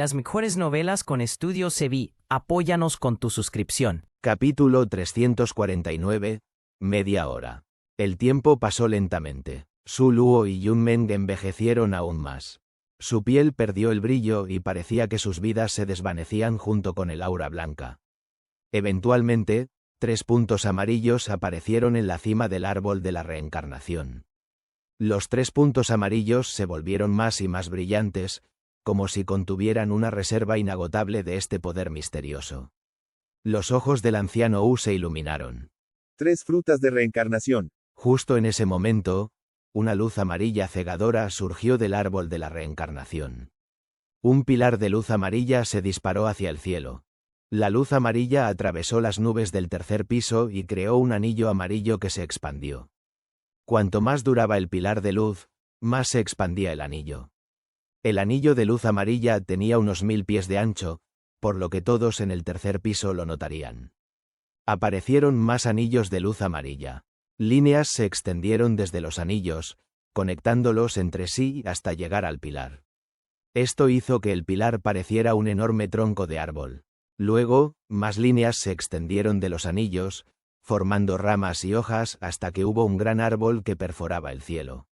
Las mejores novelas con Estudio Cebi. Apóyanos con tu suscripción. Capítulo 349. Media hora. El tiempo pasó lentamente. Su Luo y Yun Meng envejecieron aún más. Su piel perdió el brillo y parecía que sus vidas se desvanecían junto con el aura blanca. Eventualmente, 3 puntos amarillos aparecieron en la cima del árbol de la reencarnación. Los 3 puntos amarillos se volvieron más y más brillantes, como si contuvieran una reserva inagotable de este poder misterioso. Los ojos del anciano Wu se iluminaron. 3 frutas de reencarnación. Justo en ese momento, una luz amarilla cegadora surgió del árbol de la reencarnación. Un pilar de luz amarilla se disparó hacia el cielo. La luz amarilla atravesó las nubes del tercer piso y creó un anillo amarillo que se expandió. Cuanto más duraba el pilar de luz, más se expandía el anillo. El anillo de luz amarilla tenía unos 1000 pies de ancho, por lo que todos en el tercer piso lo notarían. Aparecieron más anillos de luz amarilla. Líneas se extendieron desde los anillos, conectándolos entre sí hasta llegar al pilar. Esto hizo que el pilar pareciera un enorme tronco de árbol. Luego, más líneas se extendieron de los anillos, formando ramas y hojas hasta que hubo un gran árbol que perforaba el cielo.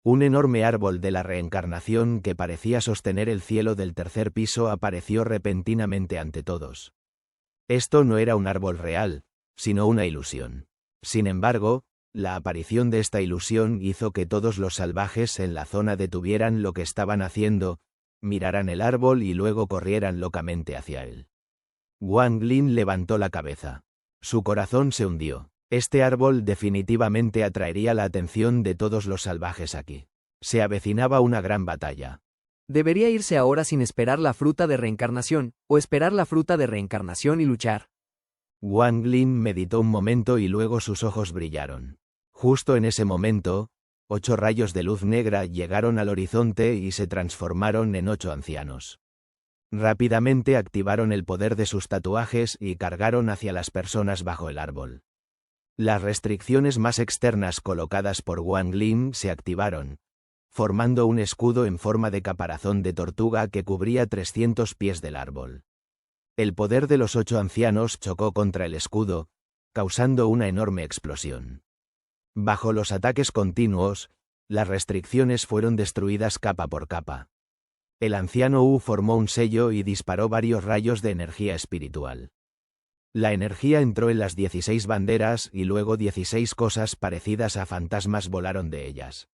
Un enorme árbol de la reencarnación que parecía sostener el cielo del tercer piso apareció repentinamente ante todos. Esto no era un árbol real, sino una ilusión. Sin embargo, la aparición de esta ilusión hizo que todos los salvajes en la zona detuvieran lo que estaban haciendo, miraran el árbol y luego corrieran locamente hacia él. Wang Lin levantó la cabeza. Su corazón se hundió. Este árbol definitivamente atraería la atención de todos los salvajes aquí. Se avecinaba una gran batalla. Debería irse ahora sin esperar la fruta de reencarnación, o esperar la fruta de reencarnación y luchar. Wang Lin meditó un momento y luego sus ojos brillaron. Justo en ese momento, 8 rayos de luz negra llegaron al horizonte y se transformaron en 8 ancianos. Rápidamente activaron el poder de sus tatuajes y cargaron hacia las personas bajo el árbol. Las restricciones más externas colocadas por Wang Lin se activaron, formando un escudo en forma de caparazón de tortuga que cubría 300 pies del árbol. El poder de los 8 ancianos chocó contra el escudo, causando una enorme explosión. Bajo los ataques continuos, las restricciones fueron destruidas capa por capa. El anciano Wu formó un sello y disparó varios rayos de energía espiritual. La energía entró en las 16 banderas y luego 16 cosas parecidas a fantasmas volaron de ellas.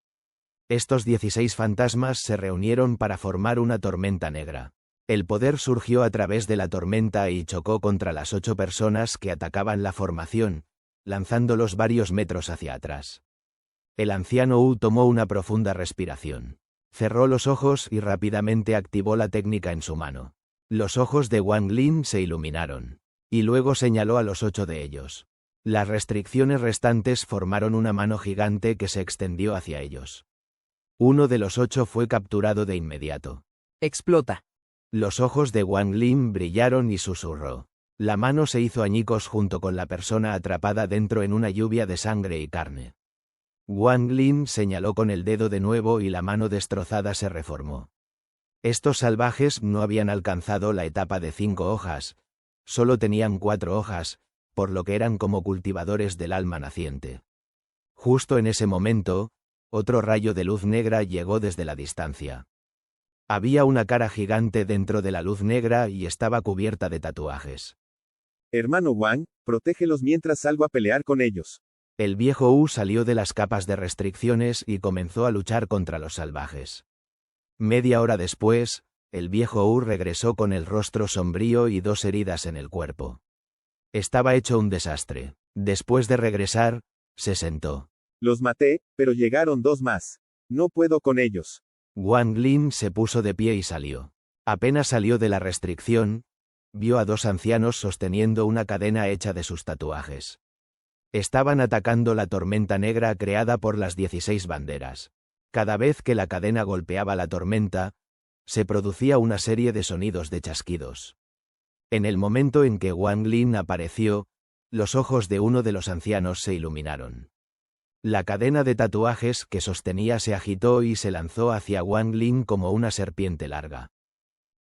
Estos 16 fantasmas se reunieron para formar una tormenta negra. El poder surgió a través de la tormenta y chocó contra las 8 personas que atacaban la formación, lanzándolos varios metros hacia atrás. El anciano Wu tomó una profunda respiración. Cerró los ojos y rápidamente activó la técnica en su mano. Los ojos de Wang Lin se iluminaron. Y luego señaló a los 8 de ellos. Las restricciones restantes formaron una mano gigante que se extendió hacia ellos. Uno de los 8 fue capturado de inmediato. Explota. Los ojos de Wang Lin brillaron y susurró. La mano se hizo añicos junto con la persona atrapada dentro en una lluvia de sangre y carne. Wang Lin señaló con el dedo de nuevo y la mano destrozada se reformó. Estos salvajes no habían alcanzado la etapa de 5 hojas, solo tenían 4 hojas, por lo que eran como cultivadores del alma naciente. Justo en ese momento, otro rayo de luz negra llegó desde la distancia. Había una cara gigante dentro de la luz negra y estaba cubierta de tatuajes. Hermano Wang, protégelos mientras salgo a pelear con ellos. El viejo Wu salió de las capas de restricciones y comenzó a luchar contra los salvajes. Media hora después, el viejo Wu regresó con el rostro sombrío y 2 heridas en el cuerpo. Estaba hecho un desastre. Después de regresar, se sentó. Los maté, pero llegaron 2 más. No puedo con ellos. Wang Lin se puso de pie y salió. Apenas salió de la restricción, vio a 2 ancianos sosteniendo una cadena hecha de sus tatuajes. Estaban atacando la tormenta negra creada por las 16 banderas. Cada vez que la cadena golpeaba la tormenta, se producía una serie de sonidos de chasquidos. En el momento en que Wang Lin apareció, los ojos de uno de los ancianos se iluminaron. La cadena de tatuajes que sostenía se agitó y se lanzó hacia Wang Lin como una serpiente larga.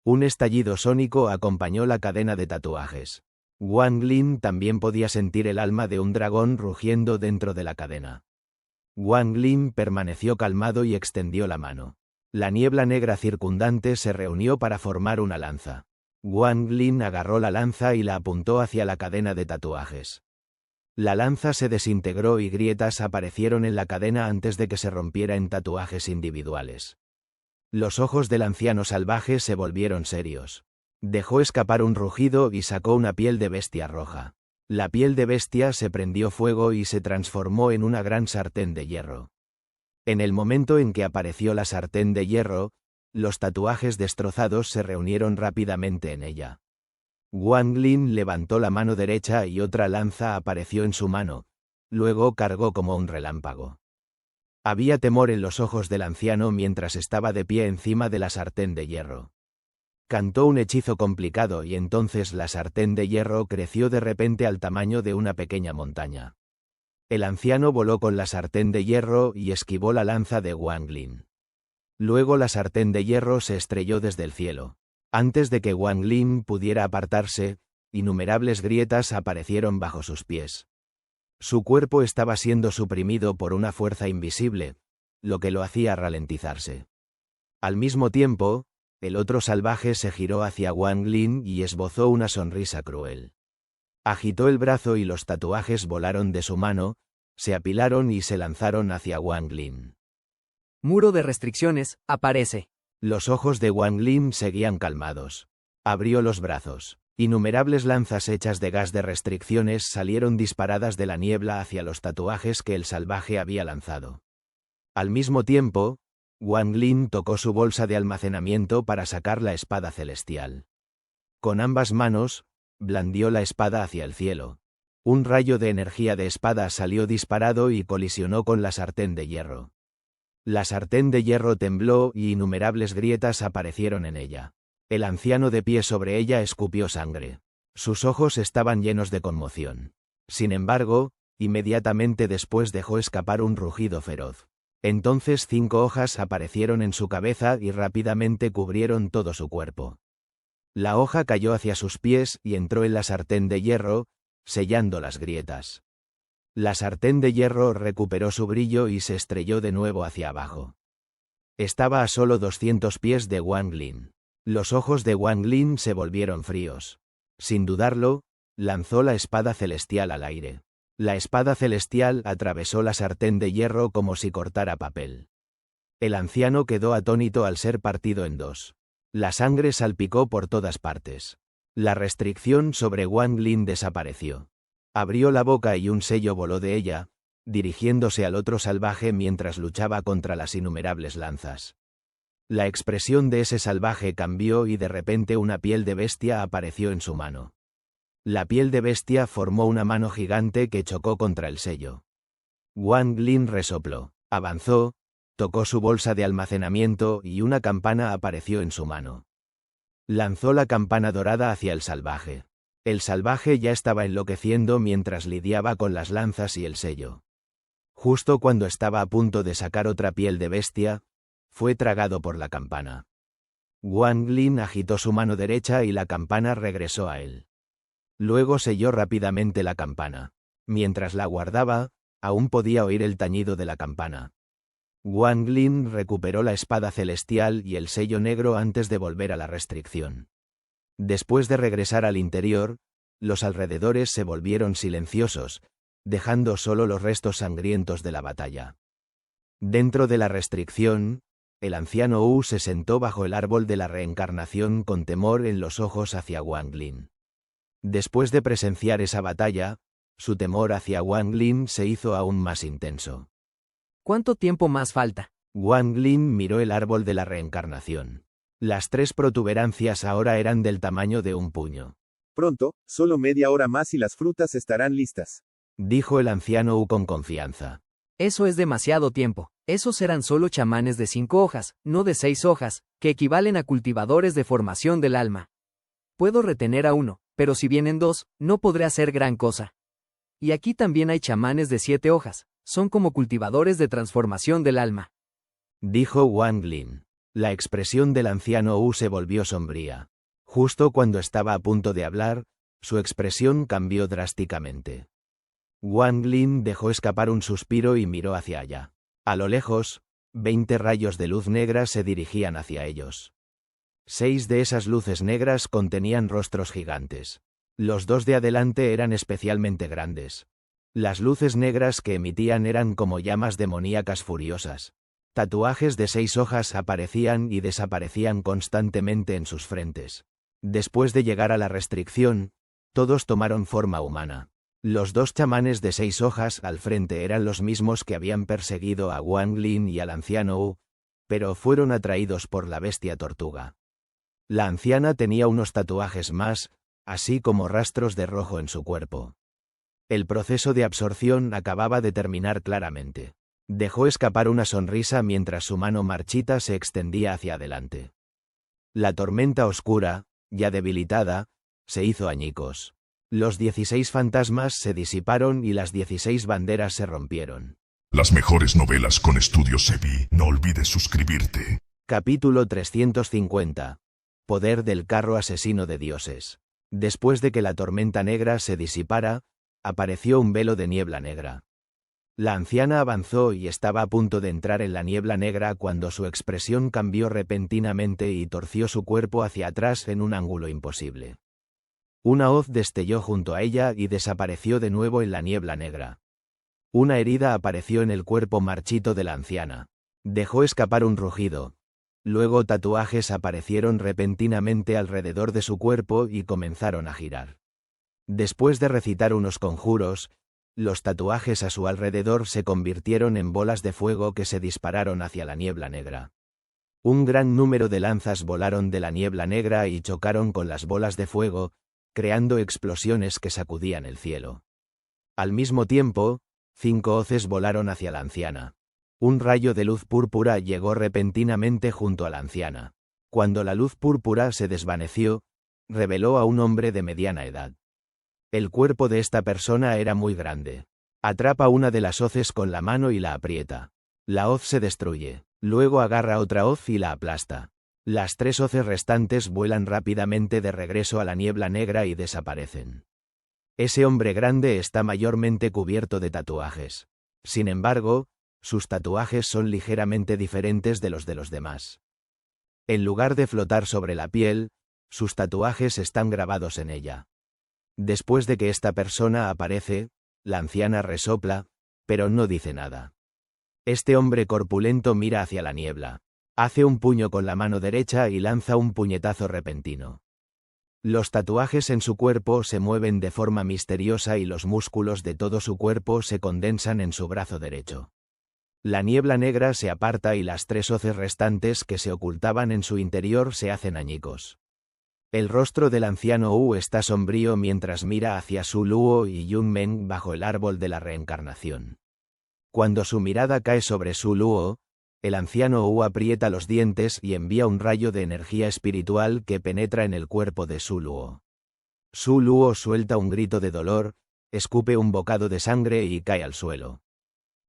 Un estallido sónico acompañó la cadena de tatuajes. Wang Lin también podía sentir el alma de un dragón rugiendo dentro de la cadena. Wang Lin permaneció calmado y extendió la mano. La niebla negra circundante se reunió para formar una lanza. Wang Lin agarró la lanza y la apuntó hacia la cadena de tatuajes. La lanza se desintegró y grietas aparecieron en la cadena antes de que se rompiera en tatuajes individuales. Los ojos del anciano salvaje se volvieron serios. Dejó escapar un rugido y sacó una piel de bestia roja. La piel de bestia se prendió fuego y se transformó en una gran sartén de hierro. En el momento en que apareció la sartén de hierro, los tatuajes destrozados se reunieron rápidamente en ella. Wang Lin levantó la mano derecha y otra lanza apareció en su mano. Luego cargó como un relámpago. Había temor en los ojos del anciano mientras estaba de pie encima de la sartén de hierro. Cantó un hechizo complicado y entonces la sartén de hierro creció de repente al tamaño de una pequeña montaña. El anciano voló con la sartén de hierro y esquivó la lanza de Wang Lin. Luego la sartén de hierro se estrelló desde el cielo. Antes de que Wang Lin pudiera apartarse, innumerables grietas aparecieron bajo sus pies. Su cuerpo estaba siendo suprimido por una fuerza invisible, lo que lo hacía ralentizarse. Al mismo tiempo, el otro salvaje se giró hacia Wang Lin y esbozó una sonrisa cruel. Agitó el brazo y los tatuajes volaron de su mano, se apilaron y se lanzaron hacia Wang Lin. Muro de restricciones, aparece. Los ojos de Wang Lin seguían calmados. Abrió los brazos. Innumerables lanzas hechas de gas de restricciones salieron disparadas de la niebla hacia los tatuajes que el salvaje había lanzado. Al mismo tiempo, Wang Lin tocó su bolsa de almacenamiento para sacar la espada celestial. Con ambas manos, blandió la espada hacia el cielo. Un rayo de energía de espada salió disparado y colisionó con la sartén de hierro. La sartén de hierro tembló y innumerables grietas aparecieron en ella. El anciano de pie sobre ella escupió sangre. Sus ojos estaban llenos de conmoción. Sin embargo, inmediatamente después dejó escapar un rugido feroz. Entonces 5 hojas aparecieron en su cabeza y rápidamente cubrieron todo su cuerpo. La hoja cayó hacia sus pies y entró en la sartén de hierro, sellando las grietas. La sartén de hierro recuperó su brillo y se estrelló de nuevo hacia abajo. Estaba a solo 200 pies de Wang Lin. Los ojos de Wang Lin se volvieron fríos. Sin dudarlo, lanzó la espada celestial al aire. La espada celestial atravesó la sartén de hierro como si cortara papel. El anciano quedó atónito al ser partido en dos. La sangre salpicó por todas partes. La restricción sobre Wang Lin desapareció. Abrió la boca y un sello voló de ella, dirigiéndose al otro salvaje mientras luchaba contra las innumerables lanzas. La expresión de ese salvaje cambió y de repente una piel de bestia apareció en su mano. La piel de bestia formó una mano gigante que chocó contra el sello. Wang Lin resopló, avanzó, tocó su bolsa de almacenamiento y una campana apareció en su mano. Lanzó la campana dorada hacia el salvaje. El salvaje ya estaba enloqueciendo mientras lidiaba con las lanzas y el sello. Justo cuando estaba a punto de sacar otra piel de bestia, fue tragado por la campana. Wang Lin agitó su mano derecha y la campana regresó a él. Luego selló rápidamente la campana. Mientras la guardaba, aún podía oír el tañido de la campana. Wang Lin recuperó la espada celestial y el sello negro antes de volver a la restricción. Después de regresar al interior, los alrededores se volvieron silenciosos, dejando solo los restos sangrientos de la batalla. Dentro de la restricción, el anciano Wu se sentó bajo el árbol de la reencarnación con temor en los ojos hacia Wang Lin. Después de presenciar esa batalla, su temor hacia Wang Lin se hizo aún más intenso. ¿Cuánto tiempo más falta? Wang Lin miró el árbol de la reencarnación. Las 3 protuberancias ahora eran del tamaño de un puño. Pronto, solo media hora más y las frutas estarán listas. Dijo el anciano Wu con confianza. Eso es demasiado tiempo. Esos eran solo chamanes de 5 hojas, no de 6 hojas, que equivalen a cultivadores de formación del alma. Puedo retener a uno, pero si vienen 2, no podré hacer gran cosa. Y aquí también hay chamanes de 7 hojas, son como cultivadores de transformación del alma. Dijo Wang Lin. La expresión del anciano Wu se volvió sombría. Justo cuando estaba a punto de hablar, su expresión cambió drásticamente. Wang Lin dejó escapar un suspiro y miró hacia allá. A lo lejos, 20 rayos de luz negra se dirigían hacia ellos. 6 de esas luces negras contenían rostros gigantes. Los 2 de adelante eran especialmente grandes. Las luces negras que emitían eran como llamas demoníacas furiosas. Tatuajes de 6 hojas aparecían y desaparecían constantemente en sus frentes. Después de llegar a la restricción, todos tomaron forma humana. Los 2 chamanes de 6 hojas al frente eran los mismos que habían perseguido a Wang Lin y al anciano Wu, pero fueron atraídos por la bestia tortuga. La anciana tenía unos tatuajes más, así como rastros de rojo en su cuerpo. El proceso de absorción acababa de terminar claramente. Dejó escapar una sonrisa mientras su mano marchita se extendía hacia adelante. La tormenta oscura, ya debilitada, se hizo añicos. Los 16 fantasmas se disiparon y las 16 banderas se rompieron. Las mejores novelas con Estudio Sebi. No olvides suscribirte. Capítulo 350. Poder del carro asesino de dioses. Después de que la tormenta negra se disipara, apareció un velo de niebla negra. La anciana avanzó y estaba a punto de entrar en la niebla negra cuando su expresión cambió repentinamente y torció su cuerpo hacia atrás en un ángulo imposible. Una hoz destelló junto a ella y desapareció de nuevo en la niebla negra. Una herida apareció en el cuerpo marchito de la anciana. Dejó escapar un rugido. Luego tatuajes aparecieron repentinamente alrededor de su cuerpo y comenzaron a girar. Después de recitar unos conjuros, los tatuajes a su alrededor se convirtieron en bolas de fuego que se dispararon hacia la niebla negra. Un gran número de lanzas volaron de la niebla negra y chocaron con las bolas de fuego, creando explosiones que sacudían el cielo. Al mismo tiempo, 5 hoces volaron hacia la anciana. Un rayo de luz púrpura llegó repentinamente junto a la anciana. Cuando la luz púrpura se desvaneció, reveló a un hombre de mediana edad. El cuerpo de esta persona era muy grande. Atrapa una de las hoces con la mano y la aprieta. La hoz se destruye. Luego agarra otra hoz y la aplasta. Las 3 hoces restantes vuelan rápidamente de regreso a la niebla negra y desaparecen. Ese hombre grande está mayormente cubierto de tatuajes. Sin embargo, sus tatuajes son ligeramente diferentes de los demás. En lugar de flotar sobre la piel, sus tatuajes están grabados en ella. Después de que esta persona aparece, la anciana resopla, pero no dice nada. Este hombre corpulento mira hacia la niebla. Hace un puño con la mano derecha y lanza un puñetazo repentino. Los tatuajes en su cuerpo se mueven de forma misteriosa y los músculos de todo su cuerpo se condensan en su brazo derecho. La niebla negra se aparta y las 3 hoces restantes que se ocultaban en su interior se hacen añicos. El rostro del anciano Wu está sombrío mientras mira hacia Su Luo y Yun Meng bajo el árbol de la reencarnación. Cuando su mirada cae sobre Su Luo, el anciano Wu aprieta los dientes y envía un rayo de energía espiritual que penetra en el cuerpo de Su Luo. Su Luo suelta un grito de dolor, escupe un bocado de sangre y cae al suelo.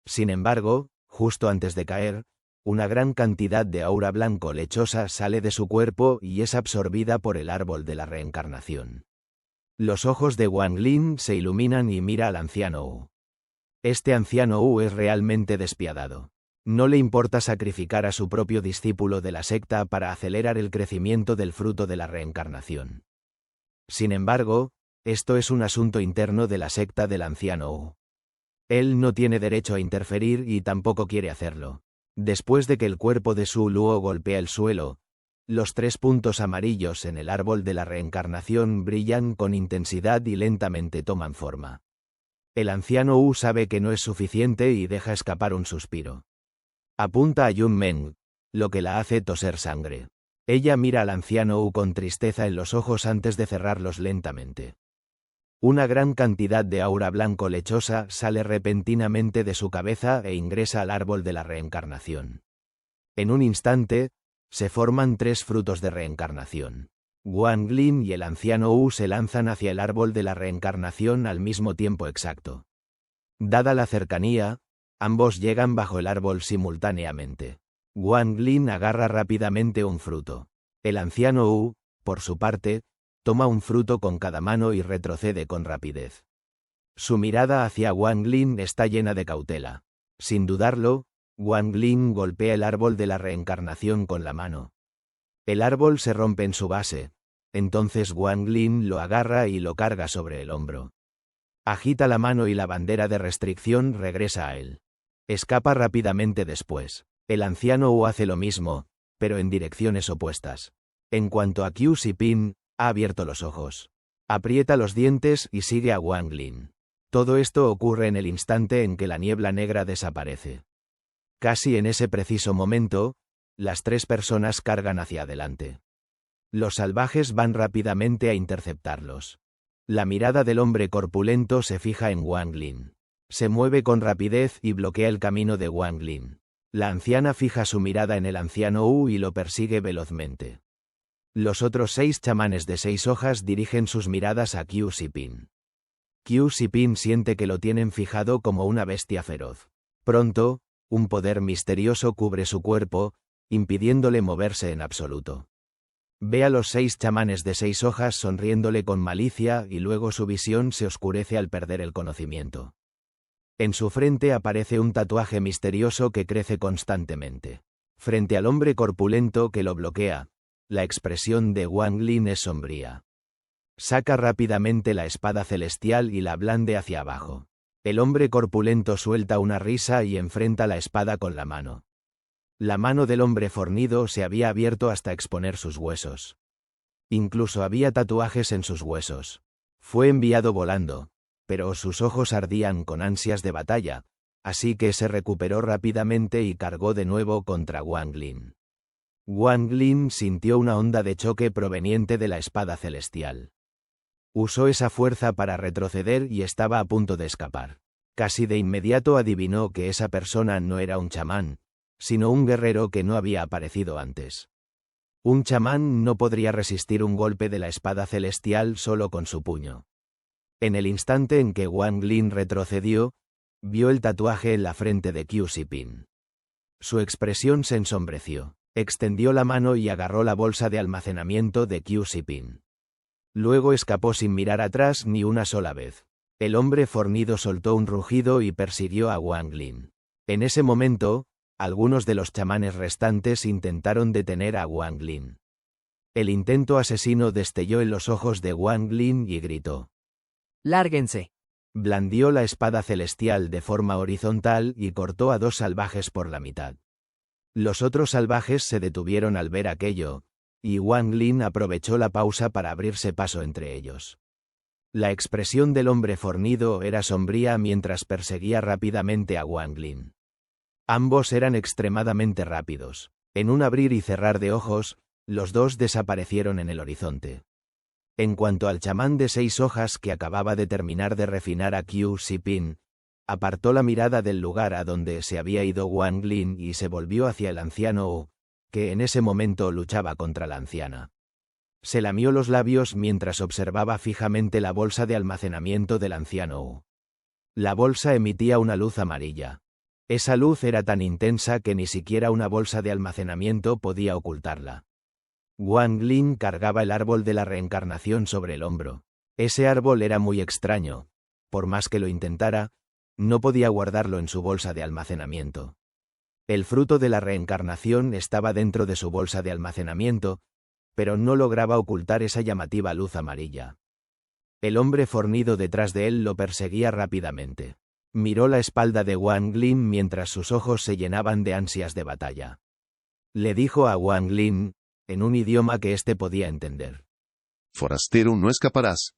Sin embargo, justo antes de caer, una gran cantidad de aura blanco lechosa sale de su cuerpo y es absorbida por el árbol de la reencarnación. Los ojos de Wang Lin se iluminan y mira al anciano Wu. Este anciano Wu es realmente despiadado. No le importa sacrificar a su propio discípulo de la secta para acelerar el crecimiento del fruto de la reencarnación. Sin embargo, esto es un asunto interno de la secta del anciano Wu. Él no tiene derecho a interferir y tampoco quiere hacerlo. Después de que el cuerpo de Su Luo golpea el suelo, los 3 puntos amarillos en el árbol de la reencarnación brillan con intensidad y lentamente toman forma. El anciano Wu sabe que no es suficiente y deja escapar un suspiro. Apunta a Yun Meng, lo que la hace toser sangre. Ella mira al anciano Wu con tristeza en los ojos antes de cerrarlos lentamente. Una gran cantidad de aura blanco lechosa sale repentinamente de su cabeza e ingresa al árbol de la reencarnación. En un instante, se forman 3 frutos de reencarnación. Wang Lin y el anciano Wu se lanzan hacia el árbol de la reencarnación al mismo tiempo exacto. Dada la cercanía, ambos llegan bajo el árbol simultáneamente. Wang Lin agarra rápidamente un fruto. El anciano Wu, por su parte, toma un fruto con cada mano y retrocede con rapidez. Su mirada hacia Wang Lin está llena de cautela. Sin dudarlo, Wang Lin golpea el árbol de la reencarnación con la mano. El árbol se rompe en su base. Entonces Wang Lin lo agarra y lo carga sobre el hombro. Agita la mano y la bandera de restricción regresa a él. Escapa rápidamente después. El anciano Wu hace lo mismo, pero en direcciones opuestas. En cuanto a Qiu Sipin, ha abierto los ojos. Aprieta los dientes y sigue a Wang Lin. Todo esto ocurre en el instante en que la niebla negra desaparece. Casi en ese preciso momento, las tres personas cargan hacia adelante. Los salvajes van rápidamente a interceptarlos. La mirada del hombre corpulento se fija en Wang Lin. Se mueve con rapidez y bloquea el camino de Wang Lin. La anciana fija su mirada en el anciano Wu y lo persigue velozmente. Los otros 6 chamanes de 6 hojas dirigen sus miradas a Qiu Sipin. Qiu Sipin siente que lo tienen fijado como una bestia feroz. Pronto, un poder misterioso cubre su cuerpo, impidiéndole moverse en absoluto. Ve a los 6 chamanes de 6 hojas sonriéndole con malicia y luego su visión se oscurece al perder el conocimiento. En su frente aparece un tatuaje misterioso que crece constantemente. Frente al hombre corpulento que lo bloquea, la expresión de Wang Lin es sombría. Saca rápidamente la espada celestial y la blande hacia abajo. El hombre corpulento suelta una risa y enfrenta la espada con la mano. La mano del hombre fornido se había abierto hasta exponer sus huesos. Incluso había tatuajes en sus huesos. Fue enviado volando, pero sus ojos ardían con ansias de batalla, así que se recuperó rápidamente y cargó de nuevo contra Wang Lin. Wang Lin sintió una onda de choque proveniente de la espada celestial. Usó esa fuerza para retroceder y estaba a punto de escapar. Casi de inmediato adivinó que esa persona no era un chamán, sino un guerrero que no había aparecido antes. Un chamán no podría resistir un golpe de la espada celestial solo con su puño. En el instante en que Wang Lin retrocedió, vio el tatuaje en la frente de Qiu Sipin. Su expresión se ensombreció. Extendió la mano y agarró la bolsa de almacenamiento de Qiu Sipin. Luego escapó sin mirar atrás ni una sola vez. El hombre fornido soltó un rugido y persiguió a Wang Lin. En ese momento, algunos de los chamanes restantes intentaron detener a Wang Lin. El intento asesino destelló en los ojos de Wang Lin y gritó: ¡Lárguense! Blandió la espada celestial de forma horizontal y cortó a 2 salvajes por la mitad. Los otros salvajes se detuvieron al ver aquello, y Wang Lin aprovechó la pausa para abrirse paso entre ellos. La expresión del hombre fornido era sombría mientras perseguía rápidamente a Wang Lin. Ambos eran extremadamente rápidos. En un abrir y cerrar de ojos, los dos desaparecieron en el horizonte. En cuanto al chamán de 6 hojas que acababa de terminar de refinar a Qiu Sipin, apartó la mirada del lugar a donde se había ido Wang Lin y se volvió hacia el anciano Wu, que en ese momento luchaba contra la anciana. Se lamió los labios mientras observaba fijamente la bolsa de almacenamiento del anciano Wu. La bolsa emitía una luz amarilla. Esa luz era tan intensa que ni siquiera una bolsa de almacenamiento podía ocultarla. Wang Lin cargaba el árbol de la reencarnación sobre el hombro. Ese árbol era muy extraño. Por más que lo intentara, no podía guardarlo en su bolsa de almacenamiento. El fruto de la reencarnación estaba dentro de su bolsa de almacenamiento, pero no lograba ocultar esa llamativa luz amarilla. El hombre fornido detrás de él lo perseguía rápidamente. Miró la espalda de Wang Lin mientras sus ojos se llenaban de ansias de batalla. Le dijo a Wang Lin, en un idioma que éste podía entender: Forastero, no escaparás.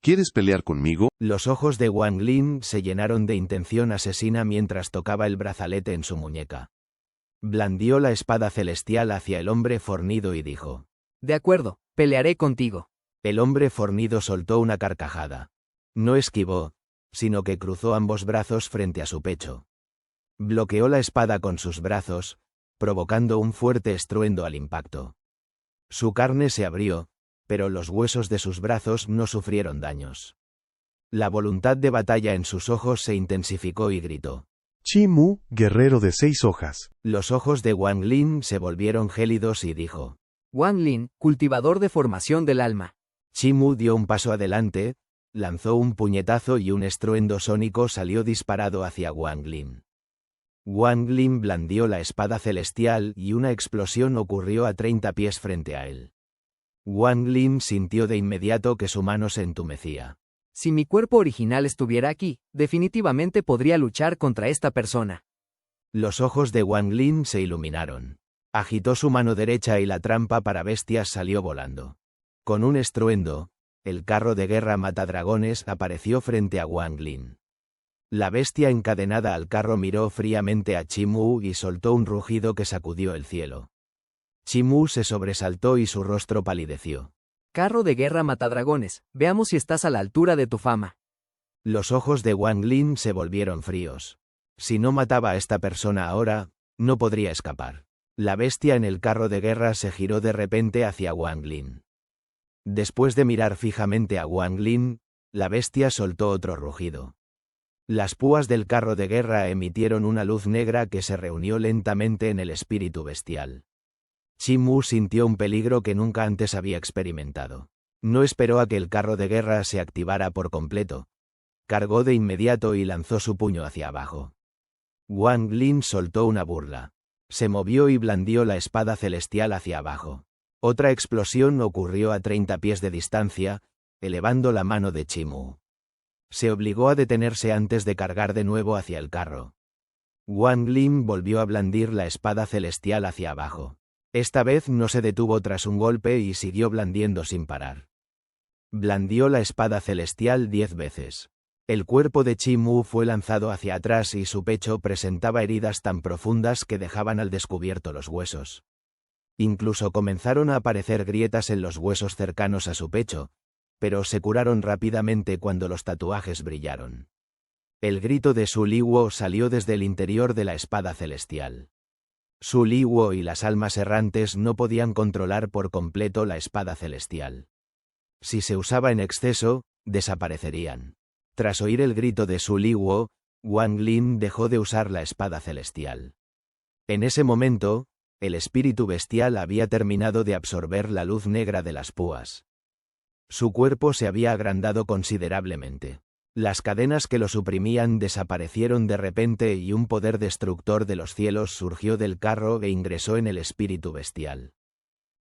¿Quieres pelear conmigo? Los ojos de Wang Lin se llenaron de intención asesina mientras tocaba el brazalete en su muñeca. Blandió la espada celestial hacia el hombre fornido y dijo: De acuerdo, pelearé contigo. El hombre fornido soltó una carcajada. No esquivó, sino que cruzó ambos brazos frente a su pecho. Bloqueó la espada con sus brazos, provocando un fuerte estruendo al impacto. Su carne se abrió, pero los huesos de sus brazos no sufrieron daños. La voluntad de batalla en sus ojos se intensificó y gritó: Chi Mu, guerrero de 6 hojas. Los ojos de Wang Lin se volvieron gélidos y dijo. Wang Lin, cultivador de formación del alma. Chi Mu dio un paso adelante, lanzó un puñetazo y un estruendo sónico salió disparado hacia Wang Lin. Wang Lin blandió la espada celestial y una explosión ocurrió a 30 pies frente a él. Wang Lin sintió de inmediato que su mano se entumecía. Si mi cuerpo original estuviera aquí, definitivamente podría luchar contra esta persona. Los ojos de Wang Lin se iluminaron. Agitó su mano derecha y la trampa para bestias salió volando. Con un estruendo, el carro de guerra matadragones apareció frente a Wang Lin. La bestia encadenada al carro miró fríamente a Chi Mu y soltó un rugido que sacudió el cielo. Chi Mu se sobresaltó y su rostro palideció. Carro de guerra matadragones, veamos si estás a la altura de tu fama. Los ojos de Wang Lin se volvieron fríos. Si no mataba a esta persona ahora, no podría escapar. La bestia en el carro de guerra se giró de repente hacia Wang Lin. Después de mirar fijamente a Wang Lin, la bestia soltó otro rugido. Las púas del carro de guerra emitieron una luz negra que se reunió lentamente en el espíritu bestial. Chi Mu sintió un peligro que nunca antes había experimentado. No esperó a que el carro de guerra se activara por completo. Cargó de inmediato y lanzó su puño hacia abajo. Wang Lin soltó una burla. Se movió y blandió la espada celestial hacia abajo. Otra explosión ocurrió a 30 pies de distancia, elevando la mano de Chi Mu. Se obligó a detenerse antes de cargar de nuevo hacia el carro. Wang Lin volvió a blandir la espada celestial hacia abajo. Esta vez no se detuvo tras un golpe y siguió blandiendo sin parar. Blandió la espada celestial 10 veces. El cuerpo de Chi Mu fue lanzado hacia atrás y su pecho presentaba heridas tan profundas que dejaban al descubierto los huesos. Incluso comenzaron a aparecer grietas en los huesos cercanos a su pecho, pero se curaron rápidamente cuando los tatuajes brillaron. El grito de Su Liwo salió desde el interior de la espada celestial. Su Liwo y las almas errantes no podían controlar por completo la espada celestial. Si se usaba en exceso, desaparecerían. Tras oír el grito de Su Liwo, Wang Lin dejó de usar la espada celestial. En ese momento, el espíritu bestial había terminado de absorber la luz negra de las púas. Su cuerpo se había agrandado considerablemente. Las cadenas que lo suprimían desaparecieron de repente y un poder destructor de los cielos surgió del carro e ingresó en el espíritu bestial.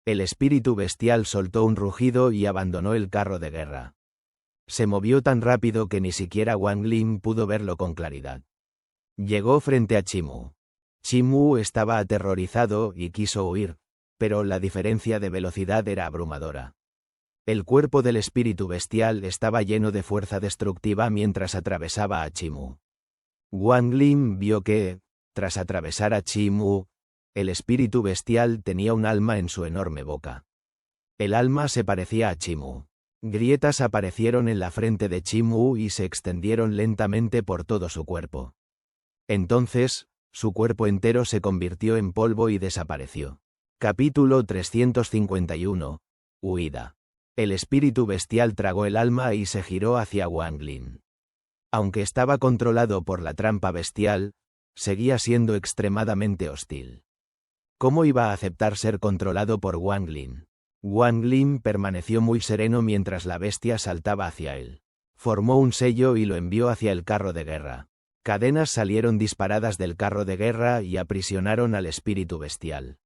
El espíritu bestial soltó un rugido y abandonó el carro de guerra. Se movió tan rápido que ni siquiera Wang Lin pudo verlo con claridad. Llegó frente a Chi Mu. Chi Mu estaba aterrorizado y quiso huir, pero la diferencia de velocidad era abrumadora. El cuerpo del espíritu bestial estaba lleno de fuerza destructiva mientras atravesaba a Chi Mu. Wang Lin vio que, tras atravesar a Chi Mu, el espíritu bestial tenía un alma en su enorme boca. El alma se parecía a Chi Mu. Grietas aparecieron en la frente de Chi Mu y se extendieron lentamente por todo su cuerpo. Entonces, su cuerpo entero se convirtió en polvo y desapareció. Capítulo 351. Huida. El espíritu bestial tragó el alma y se giró hacia Wang Lin. Aunque estaba controlado por la trampa bestial, seguía siendo extremadamente hostil. ¿Cómo iba a aceptar ser controlado por Wang Lin? Wang Lin permaneció muy sereno mientras la bestia saltaba hacia él. Formó un sello y lo envió hacia el carro de guerra. Cadenas salieron disparadas del carro de guerra y aprisionaron al espíritu bestial.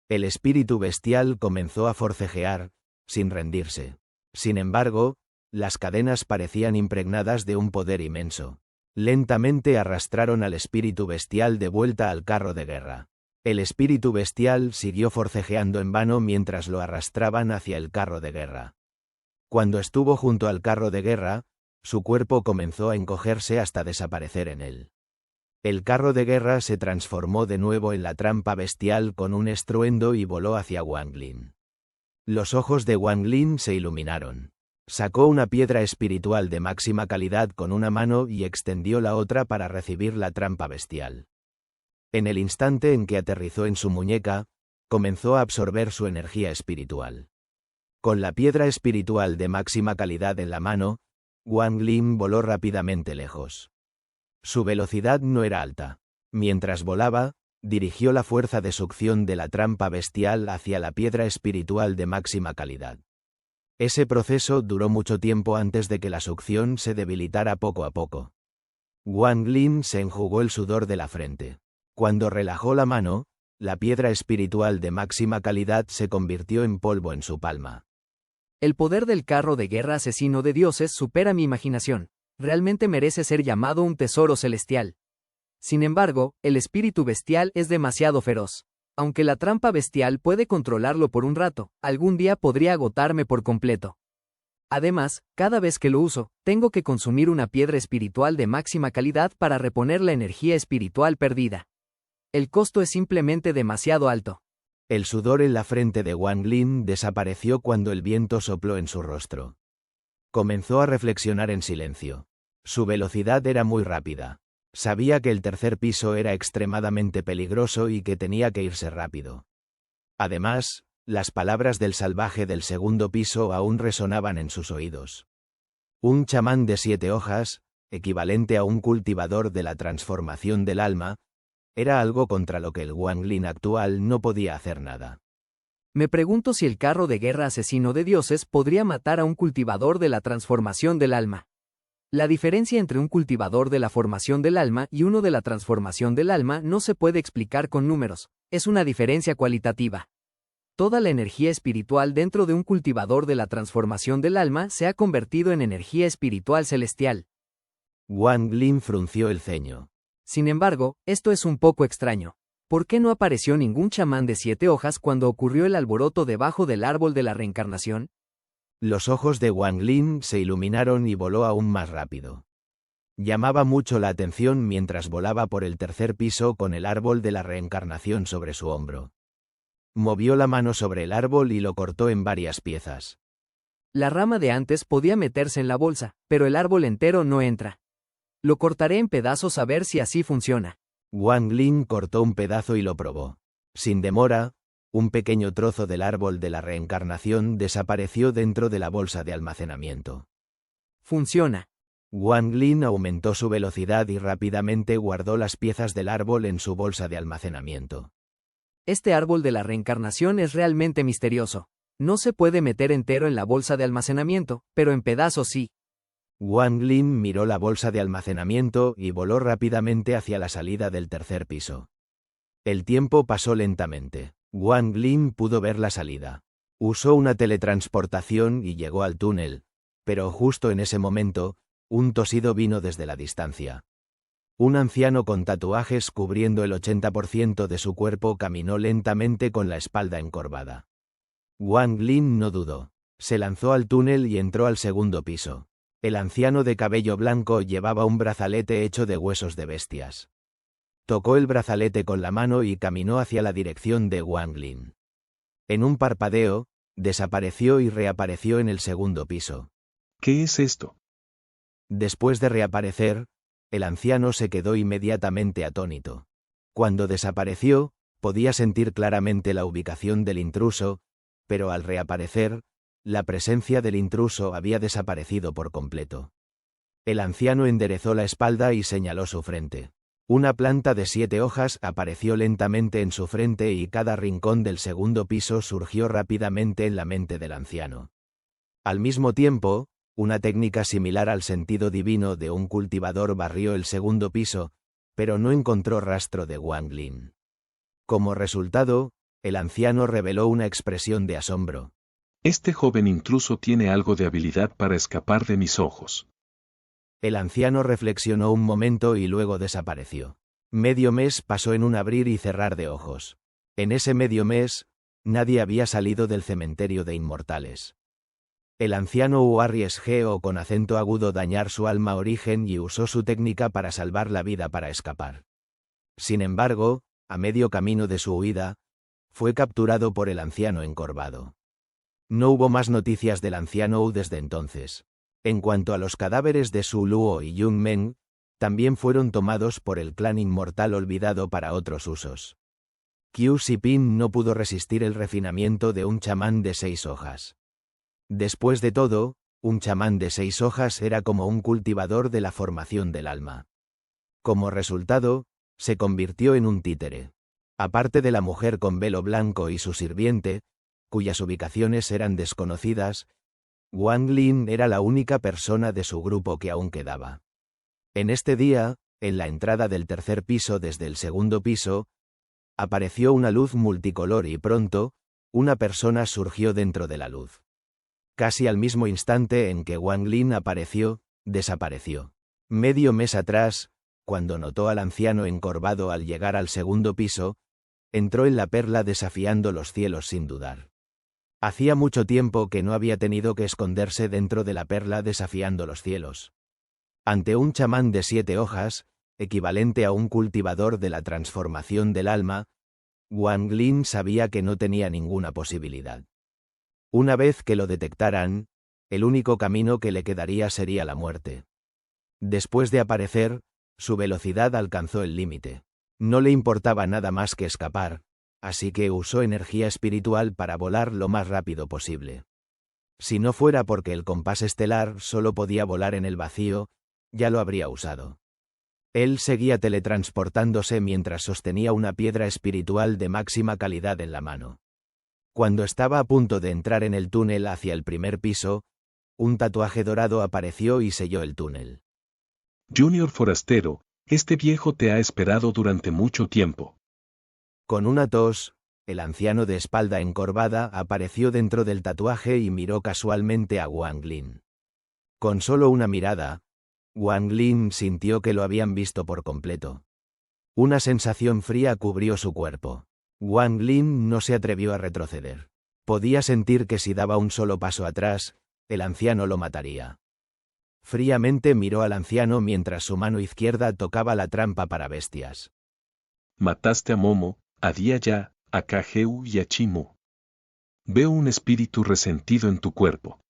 El espíritu bestial comenzó a forcejear, sin rendirse. Sin embargo, las cadenas parecían impregnadas de un poder inmenso. Lentamente arrastraron al espíritu bestial de vuelta al carro de guerra. El espíritu bestial siguió forcejeando en vano mientras lo arrastraban hacia el carro de guerra. Cuando estuvo junto al carro de guerra, su cuerpo comenzó a encogerse hasta desaparecer en él. El carro de guerra se transformó de nuevo en la trampa bestial con un estruendo y voló hacia Wang Lin. Los ojos de Wang Lin se iluminaron. Sacó una piedra espiritual de máxima calidad con una mano y extendió la otra para recibir la trampa bestial. En el instante en que aterrizó en su muñeca, comenzó a absorber su energía espiritual. Con la piedra espiritual de máxima calidad en la mano, Wang Lin voló rápidamente lejos. Su velocidad no era alta. Mientras volaba, dirigió la fuerza de succión de la trampa bestial hacia la piedra espiritual de máxima calidad. Ese proceso duró mucho tiempo antes de que la succión se debilitara poco a poco. Wang Lin se enjugó el sudor de la frente. Cuando relajó la mano, la piedra espiritual de máxima calidad se convirtió en polvo en su palma. El poder del carro de guerra asesino de dioses supera mi imaginación. Realmente merece ser llamado un tesoro celestial. Sin embargo, el espíritu bestial es demasiado feroz. Aunque la trampa bestial puede controlarlo por un rato, algún día podría agotarme por completo. Además, cada vez que lo uso, tengo que consumir una piedra espiritual de máxima calidad para reponer la energía espiritual perdida. El costo es simplemente demasiado alto. El sudor en la frente de Wang Lin desapareció cuando el viento sopló en su rostro. Comenzó a reflexionar en silencio. Su velocidad era muy rápida. Sabía que el tercer piso era extremadamente peligroso y que tenía que irse rápido. Además, las palabras del salvaje del segundo piso aún resonaban en sus oídos. Un chamán de 7 hojas, equivalente a un cultivador de la transformación del alma, era algo contra lo que el Wang Lin actual no podía hacer nada. Me pregunto si el carro de guerra asesino de dioses podría matar a un cultivador de la transformación del alma. La diferencia entre un cultivador de la formación del alma y uno de la transformación del alma no se puede explicar con números, es una diferencia cualitativa. Toda la energía espiritual dentro de un cultivador de la transformación del alma se ha convertido en energía espiritual celestial. Wang Lin frunció el ceño. Sin embargo, esto es un poco extraño. ¿Por qué no apareció ningún chamán de 7 hojas cuando ocurrió el alboroto debajo del árbol de la reencarnación? Los ojos de Wang Lin se iluminaron y voló aún más rápido. Llamaba mucho la atención mientras volaba por el tercer piso con el árbol de la reencarnación sobre su hombro. Movió la mano sobre el árbol y lo cortó en varias piezas. La rama de antes podía meterse en la bolsa, pero el árbol entero no entra. Lo cortaré en pedazos a ver si así funciona. Wang Lin cortó un pedazo y lo probó. Sin demora, un pequeño trozo del árbol de la reencarnación desapareció dentro de la bolsa de almacenamiento. Funciona. Wang Lin aumentó su velocidad y rápidamente guardó las piezas del árbol en su bolsa de almacenamiento. Este árbol de la reencarnación es realmente misterioso. No se puede meter entero en la bolsa de almacenamiento, pero en pedazos sí. Wang Lin miró la bolsa de almacenamiento y voló rápidamente hacia la salida del tercer piso. El tiempo pasó lentamente. Wang Lin pudo ver la salida. Usó una teletransportación y llegó al túnel, pero justo en ese momento, un tosido vino desde la distancia. Un anciano con tatuajes cubriendo el 80% de su cuerpo caminó lentamente con la espalda encorvada. Wang Lin no dudó. Se lanzó al túnel y entró al segundo piso. El anciano de cabello blanco llevaba un brazalete hecho de huesos de bestias. Tocó el brazalete con la mano y caminó hacia la dirección de Wang Lin. En un parpadeo, desapareció y reapareció en el segundo piso. ¿Qué es esto? Después de reaparecer, el anciano se quedó inmediatamente atónito. Cuando desapareció, podía sentir claramente la ubicación del intruso, pero al reaparecer, la presencia del intruso había desaparecido por completo. El anciano enderezó la espalda y señaló su frente. Una planta de 7 hojas apareció lentamente en su frente y cada rincón del segundo piso surgió rápidamente en la mente del anciano. Al mismo tiempo, una técnica similar al sentido divino de un cultivador barrió el segundo piso, pero no encontró rastro de Wang Lin. Como resultado, el anciano reveló una expresión de asombro. Este joven intruso tiene algo de habilidad para escapar de mis ojos. El anciano reflexionó un momento y luego desapareció. Medio mes pasó en un abrir y cerrar de ojos. En ese medio mes, nadie había salido del cementerio de inmortales. El anciano arriesgó con acento agudo dañar su alma origen y usó su técnica para salvar la vida para escapar. Sin embargo, a medio camino de su huida, fue capturado por el anciano encorvado. No hubo más noticias del anciano desde entonces. En cuanto a los cadáveres de Su Luo y Yun Meng, también fueron tomados por el clan inmortal olvidado para otros usos. Qiu Sipin no pudo resistir el refinamiento de un chamán de 6 hojas. Después de todo, un chamán de 6 hojas era como un cultivador de la formación del alma. Como resultado, se convirtió en un títere. Aparte de la mujer con velo blanco y su sirviente, cuyas ubicaciones eran desconocidas, Wang Lin era la única persona de su grupo que aún quedaba. En este día, en la entrada del tercer piso desde el segundo piso, apareció una luz multicolor y pronto, una persona surgió dentro de la luz. Casi al mismo instante en que Wang Lin apareció, desapareció. Medio mes atrás, cuando notó al anciano encorvado al llegar al segundo piso, entró en la perla desafiando los cielos sin dudar. Hacía mucho tiempo que no había tenido que esconderse dentro de la perla desafiando los cielos. Ante un chamán de 7 hojas, equivalente a un cultivador de la transformación del alma, Wang Lin sabía que no tenía ninguna posibilidad. Una vez que lo detectaran, el único camino que le quedaría sería la muerte. Después de aparecer, su velocidad alcanzó el límite. No le importaba nada más que escapar, así que usó energía espiritual para volar lo más rápido posible. Si no fuera porque el compás estelar solo podía volar en el vacío, ya lo habría usado. Él seguía teletransportándose mientras sostenía una piedra espiritual de máxima calidad en la mano. Cuando estaba a punto de entrar en el túnel hacia el primer piso, un tatuaje dorado apareció y selló el túnel. Junior forastero, este viejo te ha esperado durante mucho tiempo. Con una tos, el anciano de espalda encorvada apareció dentro del tatuaje y miró casualmente a Wang Lin. Con solo una mirada, Wang Lin sintió que lo habían visto por completo. Una sensación fría cubrió su cuerpo. Wang Lin no se atrevió a retroceder. Podía sentir que si daba un solo paso atrás, el anciano lo mataría. Fríamente miró al anciano mientras su mano izquierda tocaba la trampa para bestias. Mataste a Momo, a Diaya, a Kageu y a Chimu. Veo un espíritu resentido en tu cuerpo.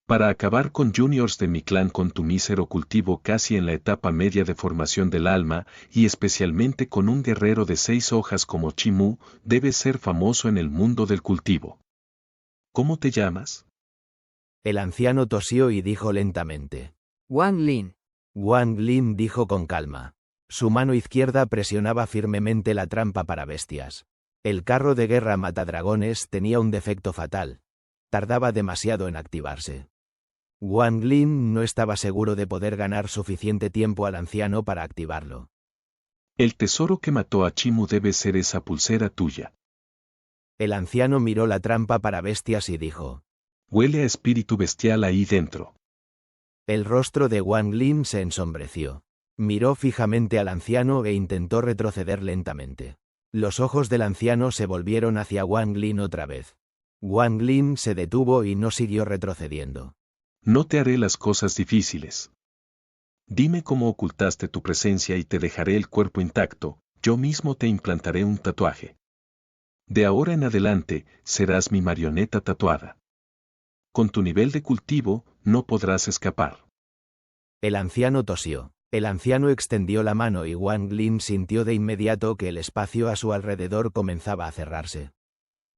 Para acabar con juniors de mi clan con tu mísero cultivo casi en la etapa media de formación del alma, y especialmente con un guerrero de 6 hojas como Chimu, debes ser famoso en el mundo del cultivo. ¿Cómo te llamas? El anciano tosió y dijo lentamente. Wang Lin. Wang Lin dijo con calma. Su mano izquierda presionaba firmemente la trampa para bestias. El carro de guerra matadragones tenía un defecto fatal. Tardaba demasiado en activarse. Wang Lin no estaba seguro de poder ganar suficiente tiempo al anciano para activarlo. El tesoro que mató a Chimu debe ser esa pulsera tuya. El anciano miró la trampa para bestias y dijo. Huele a espíritu bestial ahí dentro. El rostro de Wang Lin se ensombreció. Miró fijamente al anciano e intentó retroceder lentamente. Los ojos del anciano se volvieron hacia Wang Lin otra vez. Wang Lin se detuvo y no siguió retrocediendo. No te haré las cosas difíciles. Dime cómo ocultaste tu presencia y te dejaré el cuerpo intacto, yo mismo te implantaré un tatuaje. De ahora en adelante, serás mi marioneta tatuada. Con tu nivel de cultivo, no podrás escapar. El anciano tosió. El anciano extendió la mano y Wang Lin sintió de inmediato que el espacio a su alrededor comenzaba a cerrarse.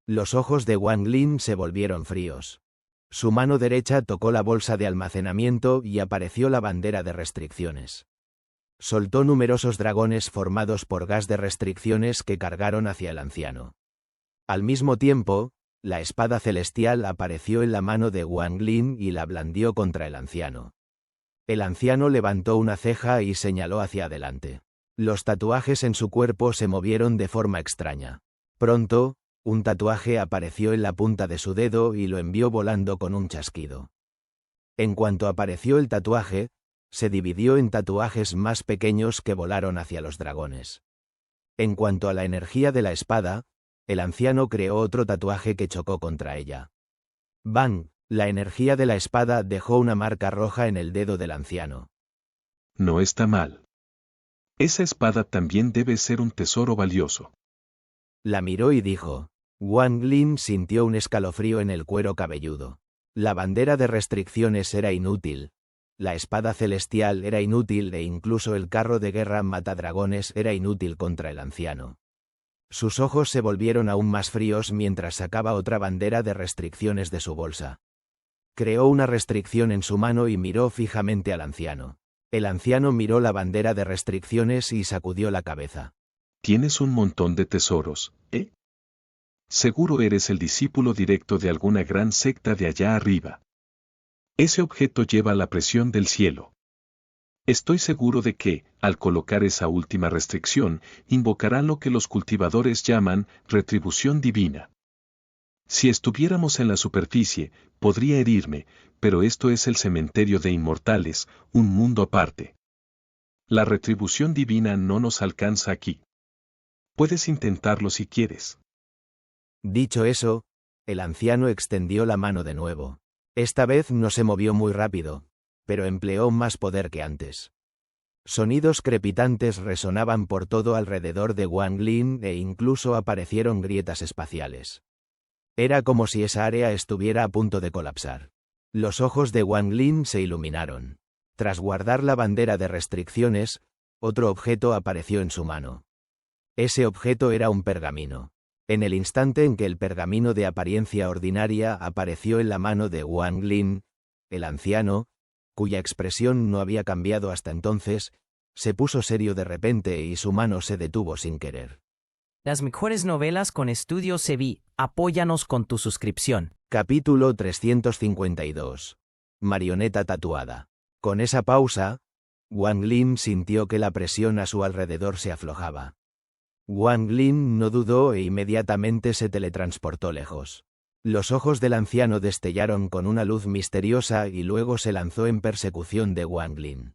Los ojos de Wang Lin se volvieron fríos. Su mano derecha tocó la bolsa de almacenamiento y apareció la bandera de restricciones. Soltó numerosos dragones formados por gas de restricciones que cargaron hacia el anciano. Al mismo tiempo, la espada celestial apareció en la mano de Wang Lin y la blandió contra el anciano. El anciano levantó una ceja y señaló hacia adelante. Los tatuajes en su cuerpo se movieron de forma extraña. Pronto, un tatuaje apareció en la punta de su dedo y lo envió volando con un chasquido. En cuanto apareció el tatuaje, se dividió en tatuajes más pequeños que volaron hacia los dragones. En cuanto a la energía de la espada, el anciano creó otro tatuaje que chocó contra ella. ¡Bang! La energía de la espada dejó una marca roja en el dedo del anciano. No está mal. Esa espada también debe ser un tesoro valioso. La miró y dijo. Wang Lin sintió un escalofrío en el cuero cabelludo. La bandera de restricciones era inútil. La espada celestial era inútil e incluso el carro de guerra matadragones era inútil contra el anciano. Sus ojos se volvieron aún más fríos mientras sacaba otra bandera de restricciones de su bolsa. Creó una restricción en su mano y miró fijamente al anciano. El anciano miró la bandera de restricciones y sacudió la cabeza. Tienes un montón de tesoros, ¿eh? Seguro eres el discípulo directo de alguna gran secta de allá arriba. Ese objeto lleva la presión del cielo. Estoy seguro de que, al colocar esa última restricción, invocará lo que los cultivadores llaman retribución divina. Si estuviéramos en la superficie, podría herirme, pero esto es el cementerio de inmortales, un mundo aparte. La retribución divina no nos alcanza aquí. Puedes intentarlo si quieres. Dicho eso, el anciano extendió la mano de nuevo. Esta vez no se movió muy rápido, pero empleó más poder que antes. Sonidos crepitantes resonaban por todo alrededor de Wang Lin e incluso aparecieron grietas espaciales. Era como si esa área estuviera a punto de colapsar. Los ojos de Wang Lin se iluminaron. Tras guardar la bandera de restricciones, otro objeto apareció en su mano. Ese objeto era un pergamino. En el instante en que el pergamino de apariencia ordinaria apareció en la mano de Wang Lin, el anciano, cuya expresión no había cambiado hasta entonces, se puso serio de repente y su mano se detuvo sin querer. Las mejores novelas con Estudio Sebi. Apóyanos con tu suscripción. Capítulo 352. Marioneta tatuada. Con esa pausa, Wang Lin sintió que la presión a su alrededor se aflojaba. Wang Lin no dudó e inmediatamente se teletransportó lejos. Los ojos del anciano destellaron con una luz misteriosa y luego se lanzó en persecución de Wang Lin.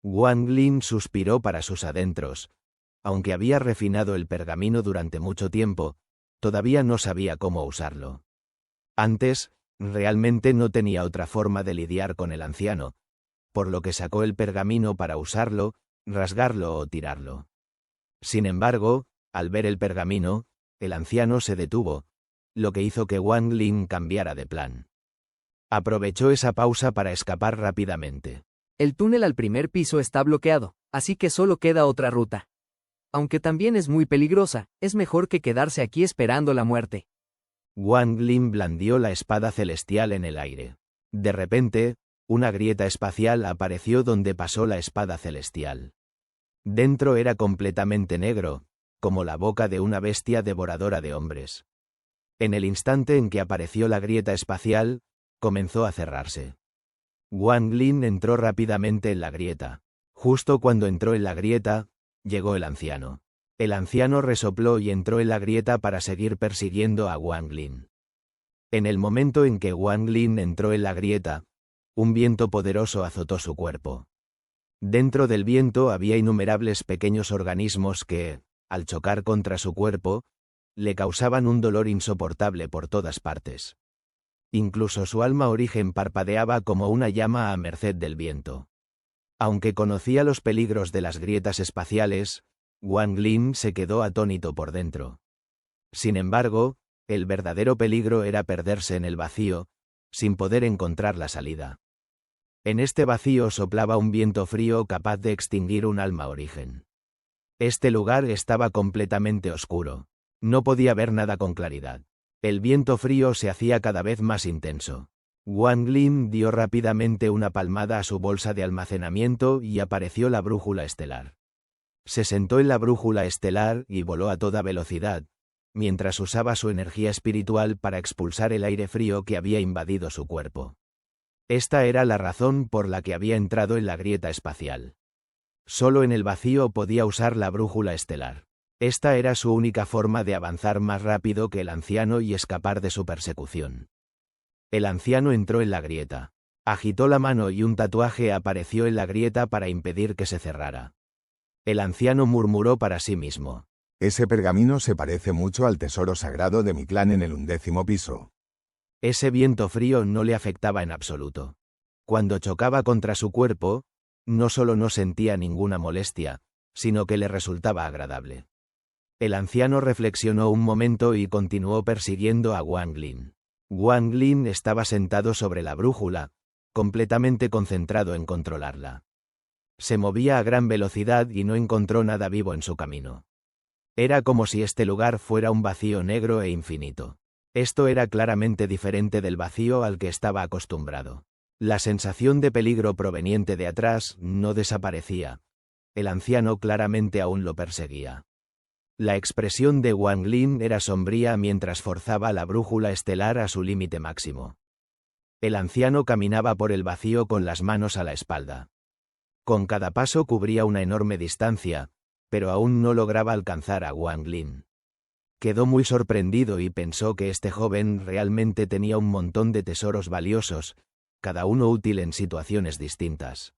Wang Lin suspiró para sus adentros. Aunque había refinado el pergamino durante mucho tiempo, todavía no sabía cómo usarlo. Antes, realmente no tenía otra forma de lidiar con el anciano, por lo que sacó el pergamino para usarlo, rasgarlo o tirarlo. Sin embargo, al ver el pergamino, el anciano se detuvo, lo que hizo que Wang Lin cambiara de plan. Aprovechó esa pausa para escapar rápidamente. El túnel al primer piso está bloqueado, así que solo queda otra ruta. Aunque también es muy peligrosa, es mejor que quedarse aquí esperando la muerte. Wang Lin blandió la espada celestial en el aire. De repente, una grieta espacial apareció donde pasó la espada celestial. Dentro era completamente negro, como la boca de una bestia devoradora de hombres. En el instante en que apareció la grieta espacial, comenzó a cerrarse. Wang Lin entró rápidamente en la grieta. Justo cuando entró en la grieta, llegó el anciano. El anciano resopló y entró en la grieta para seguir persiguiendo a Wang Lin. En el momento en que Wang Lin entró en la grieta, un viento poderoso azotó su cuerpo. Dentro del viento había innumerables pequeños organismos que, al chocar contra su cuerpo, le causaban un dolor insoportable por todas partes. Incluso su alma origen parpadeaba como una llama a merced del viento. Aunque conocía los peligros de las grietas espaciales, Wang Lin se quedó atónito por dentro. Sin embargo, el verdadero peligro era perderse en el vacío, sin poder encontrar la salida. En este vacío soplaba un viento frío capaz de extinguir un alma origen. Este lugar estaba completamente oscuro. No podía ver nada con claridad. El viento frío se hacía cada vez más intenso. Wang Lin dio rápidamente una palmada a su bolsa de almacenamiento y apareció la brújula estelar. Se sentó en la brújula estelar y voló a toda velocidad, mientras usaba su energía espiritual para expulsar el aire frío que había invadido su cuerpo. Esta era la razón por la que había entrado en la grieta espacial. Solo en el vacío podía usar la brújula estelar. Esta era su única forma de avanzar más rápido que el anciano y escapar de su persecución. El anciano entró en la grieta. Agitó la mano y un tatuaje apareció en la grieta para impedir que se cerrara. El anciano murmuró para sí mismo. Ese pergamino se parece mucho al tesoro sagrado de mi clan en el 11º piso. Ese viento frío no le afectaba en absoluto. Cuando chocaba contra su cuerpo, no solo no sentía ninguna molestia, sino que le resultaba agradable. El anciano reflexionó un momento y continuó persiguiendo a Wang Lin. Wang Lin estaba sentado sobre la brújula, completamente concentrado en controlarla. Se movía a gran velocidad y no encontró nada vivo en su camino. Era como si este lugar fuera un vacío negro e infinito. Esto era claramente diferente del vacío al que estaba acostumbrado. La sensación de peligro proveniente de atrás no desaparecía. El anciano claramente aún lo perseguía. La expresión de Wang Lin era sombría mientras forzaba la brújula estelar a su límite máximo. El anciano caminaba por el vacío con las manos a la espalda. Con cada paso cubría una enorme distancia, pero aún no lograba alcanzar a Wang Lin. Quedó muy sorprendido y pensó que este joven realmente tenía un montón de tesoros valiosos, cada uno útil en situaciones distintas.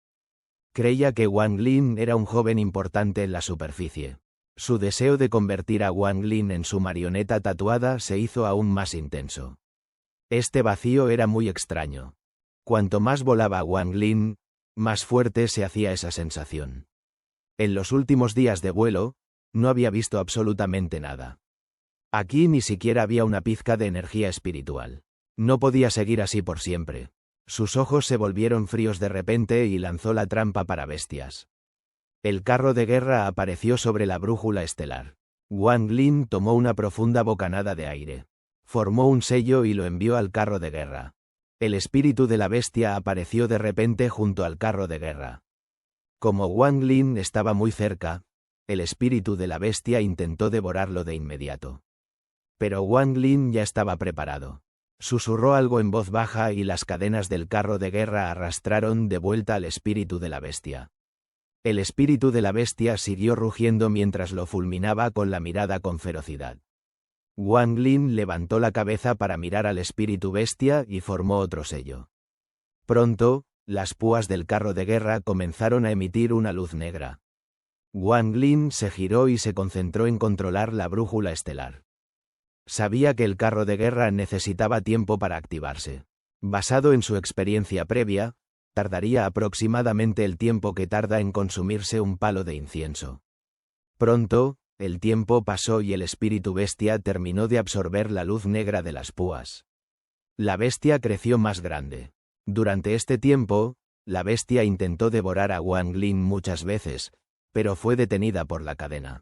Creía que Wang Lin era un joven importante en la superficie. Su deseo de convertir a Wang Lin en su marioneta tatuada se hizo aún más intenso. Este vacío era muy extraño. Cuanto más volaba Wang Lin, más fuerte se hacía esa sensación. En los últimos días de vuelo, no había visto absolutamente nada. Aquí ni siquiera había una pizca de energía espiritual. No podía seguir así por siempre. Sus ojos se volvieron fríos de repente y lanzó la trampa para bestias. El carro de guerra apareció sobre la brújula estelar. Wang Lin tomó una profunda bocanada de aire. Formó un sello y lo envió al carro de guerra. El espíritu de la bestia apareció de repente junto al carro de guerra. Como Wang Lin estaba muy cerca, el espíritu de la bestia intentó devorarlo de inmediato. Pero Wang Lin ya estaba preparado. Susurró algo en voz baja y las cadenas del carro de guerra arrastraron de vuelta al espíritu de la bestia. El espíritu de la bestia siguió rugiendo mientras lo fulminaba con la mirada con ferocidad. Wang Lin levantó la cabeza para mirar al espíritu bestia y formó otro sello. Pronto, las púas del carro de guerra comenzaron a emitir una luz negra. Wang Lin se giró y se concentró en controlar la brújula estelar. Sabía que el carro de guerra necesitaba tiempo para activarse. Basado en su experiencia previa, tardaría aproximadamente el tiempo que tarda en consumirse un palo de incienso. Pronto, el tiempo pasó y el espíritu bestia terminó de absorber la luz negra de las púas. La bestia creció más grande. Durante este tiempo, la bestia intentó devorar a Wang Lin muchas veces, pero fue detenida por la cadena.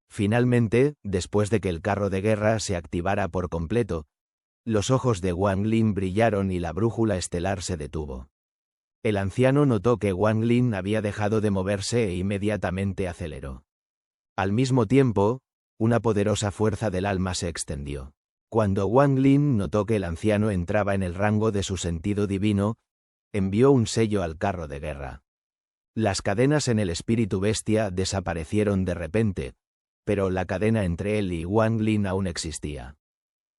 Finalmente, después de que el carro de guerra se activara por completo, los ojos de Wang Lin brillaron y la brújula estelar se detuvo. El anciano notó que Wang Lin había dejado de moverse e inmediatamente aceleró. Al mismo tiempo, una poderosa fuerza del alma se extendió. Cuando Wang Lin notó que el anciano entraba en el rango de su sentido divino, envió un sello al carro de guerra. Las cadenas en el espíritu bestia desaparecieron de repente, pero la cadena entre él y Wang Lin aún existía.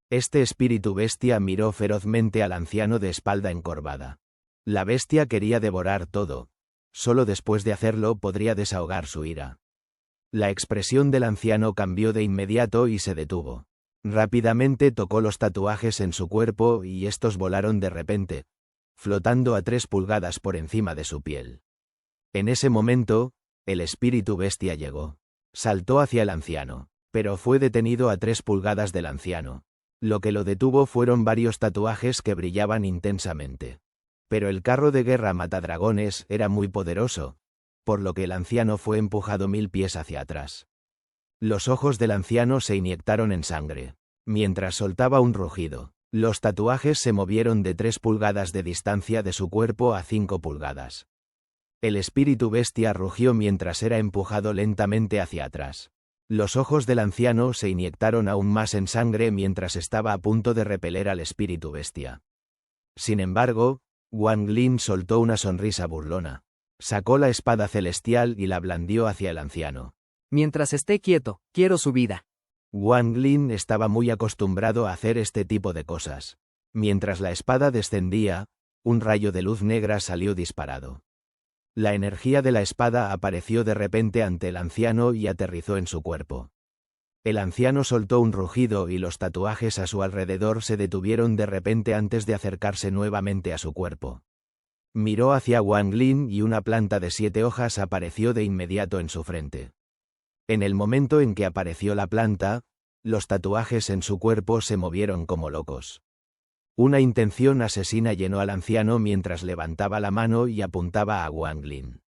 Este espíritu bestia miró ferozmente al anciano de espalda encorvada. La bestia quería devorar todo. Solo después de hacerlo podría desahogar su ira. La expresión del anciano cambió de inmediato y se detuvo. Rápidamente tocó los tatuajes en su cuerpo y estos volaron de repente, flotando a 3 pulgadas por encima de su piel. En ese momento, el espíritu bestia llegó. Saltó hacia el anciano, pero fue detenido a 3 pulgadas del anciano. Lo que lo detuvo fueron varios tatuajes que brillaban intensamente. Pero el carro de guerra matadragones era muy poderoso, por lo que el anciano fue empujado 1000 pies hacia atrás. Los ojos del anciano se inyectaron en sangre. Mientras soltaba un rugido, los tatuajes se movieron de 3 pulgadas de distancia de su cuerpo a 5 pulgadas. El espíritu bestia rugió mientras era empujado lentamente hacia atrás. Los ojos del anciano se inyectaron aún más en sangre mientras estaba a punto de repeler al espíritu bestia. Sin embargo, Wang Lin soltó una sonrisa burlona. Sacó la espada celestial y la blandió hacia el anciano. Mientras esté quieto, quiero su vida. Wang Lin estaba muy acostumbrado a hacer este tipo de cosas. Mientras la espada descendía, un rayo de luz negra salió disparado. La energía de la espada apareció de repente ante el anciano y aterrizó en su cuerpo. El anciano soltó un rugido y los tatuajes a su alrededor se detuvieron de repente antes de acercarse nuevamente a su cuerpo. Miró hacia Wang Lin y una planta de 7 hojas apareció de inmediato en su frente. En el momento en que apareció la planta, los tatuajes en su cuerpo se movieron como locos. Una intención asesina llenó al anciano mientras levantaba la mano y apuntaba a Wang Lin.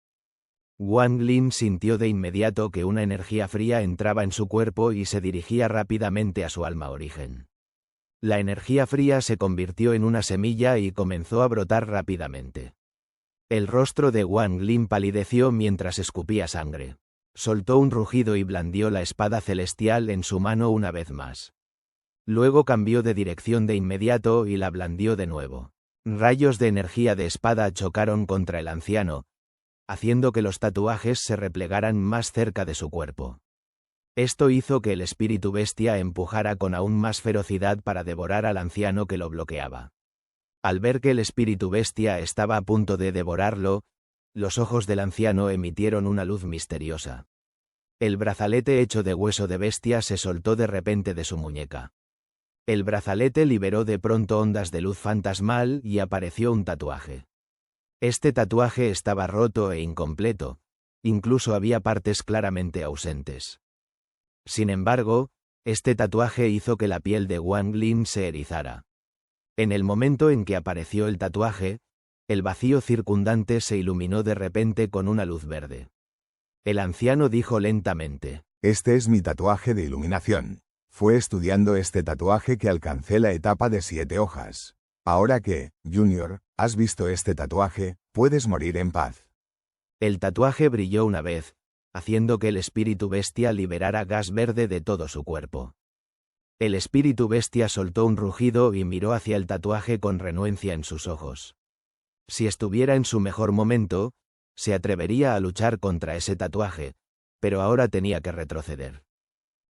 Wang Lin sintió de inmediato que una energía fría entraba en su cuerpo y se dirigía rápidamente a su alma origen. La energía fría se convirtió en una semilla y comenzó a brotar rápidamente. El rostro de Wang Lin palideció mientras escupía sangre. Soltó un rugido y blandió la espada celestial en su mano una vez más. Luego cambió de dirección de inmediato y la blandió de nuevo. Rayos de energía de espada chocaron contra el anciano, haciendo que los tatuajes se replegaran más cerca de su cuerpo. Esto hizo que el espíritu bestia empujara con aún más ferocidad para devorar al anciano que lo bloqueaba. Al ver que el espíritu bestia estaba a punto de devorarlo, los ojos del anciano emitieron una luz misteriosa. El brazalete hecho de hueso de bestia se soltó de repente de su muñeca. El brazalete liberó de pronto ondas de luz fantasmal y apareció un tatuaje. Este tatuaje estaba roto e incompleto, incluso había partes claramente ausentes. Sin embargo, este tatuaje hizo que la piel de Wang Lin se erizara. En el momento en que apareció el tatuaje, el vacío circundante se iluminó de repente con una luz verde. El anciano dijo lentamente: Este es mi tatuaje de iluminación. Fue estudiando este tatuaje que alcancé la etapa de 7 hojas. Ahora que, Junior, has visto este tatuaje, puedes morir en paz. El tatuaje brilló una vez, haciendo que el espíritu bestia liberara gas verde de todo su cuerpo. El espíritu bestia soltó un rugido y miró hacia el tatuaje con renuencia en sus ojos. Si estuviera en su mejor momento, se atrevería a luchar contra ese tatuaje, pero ahora tenía que retroceder.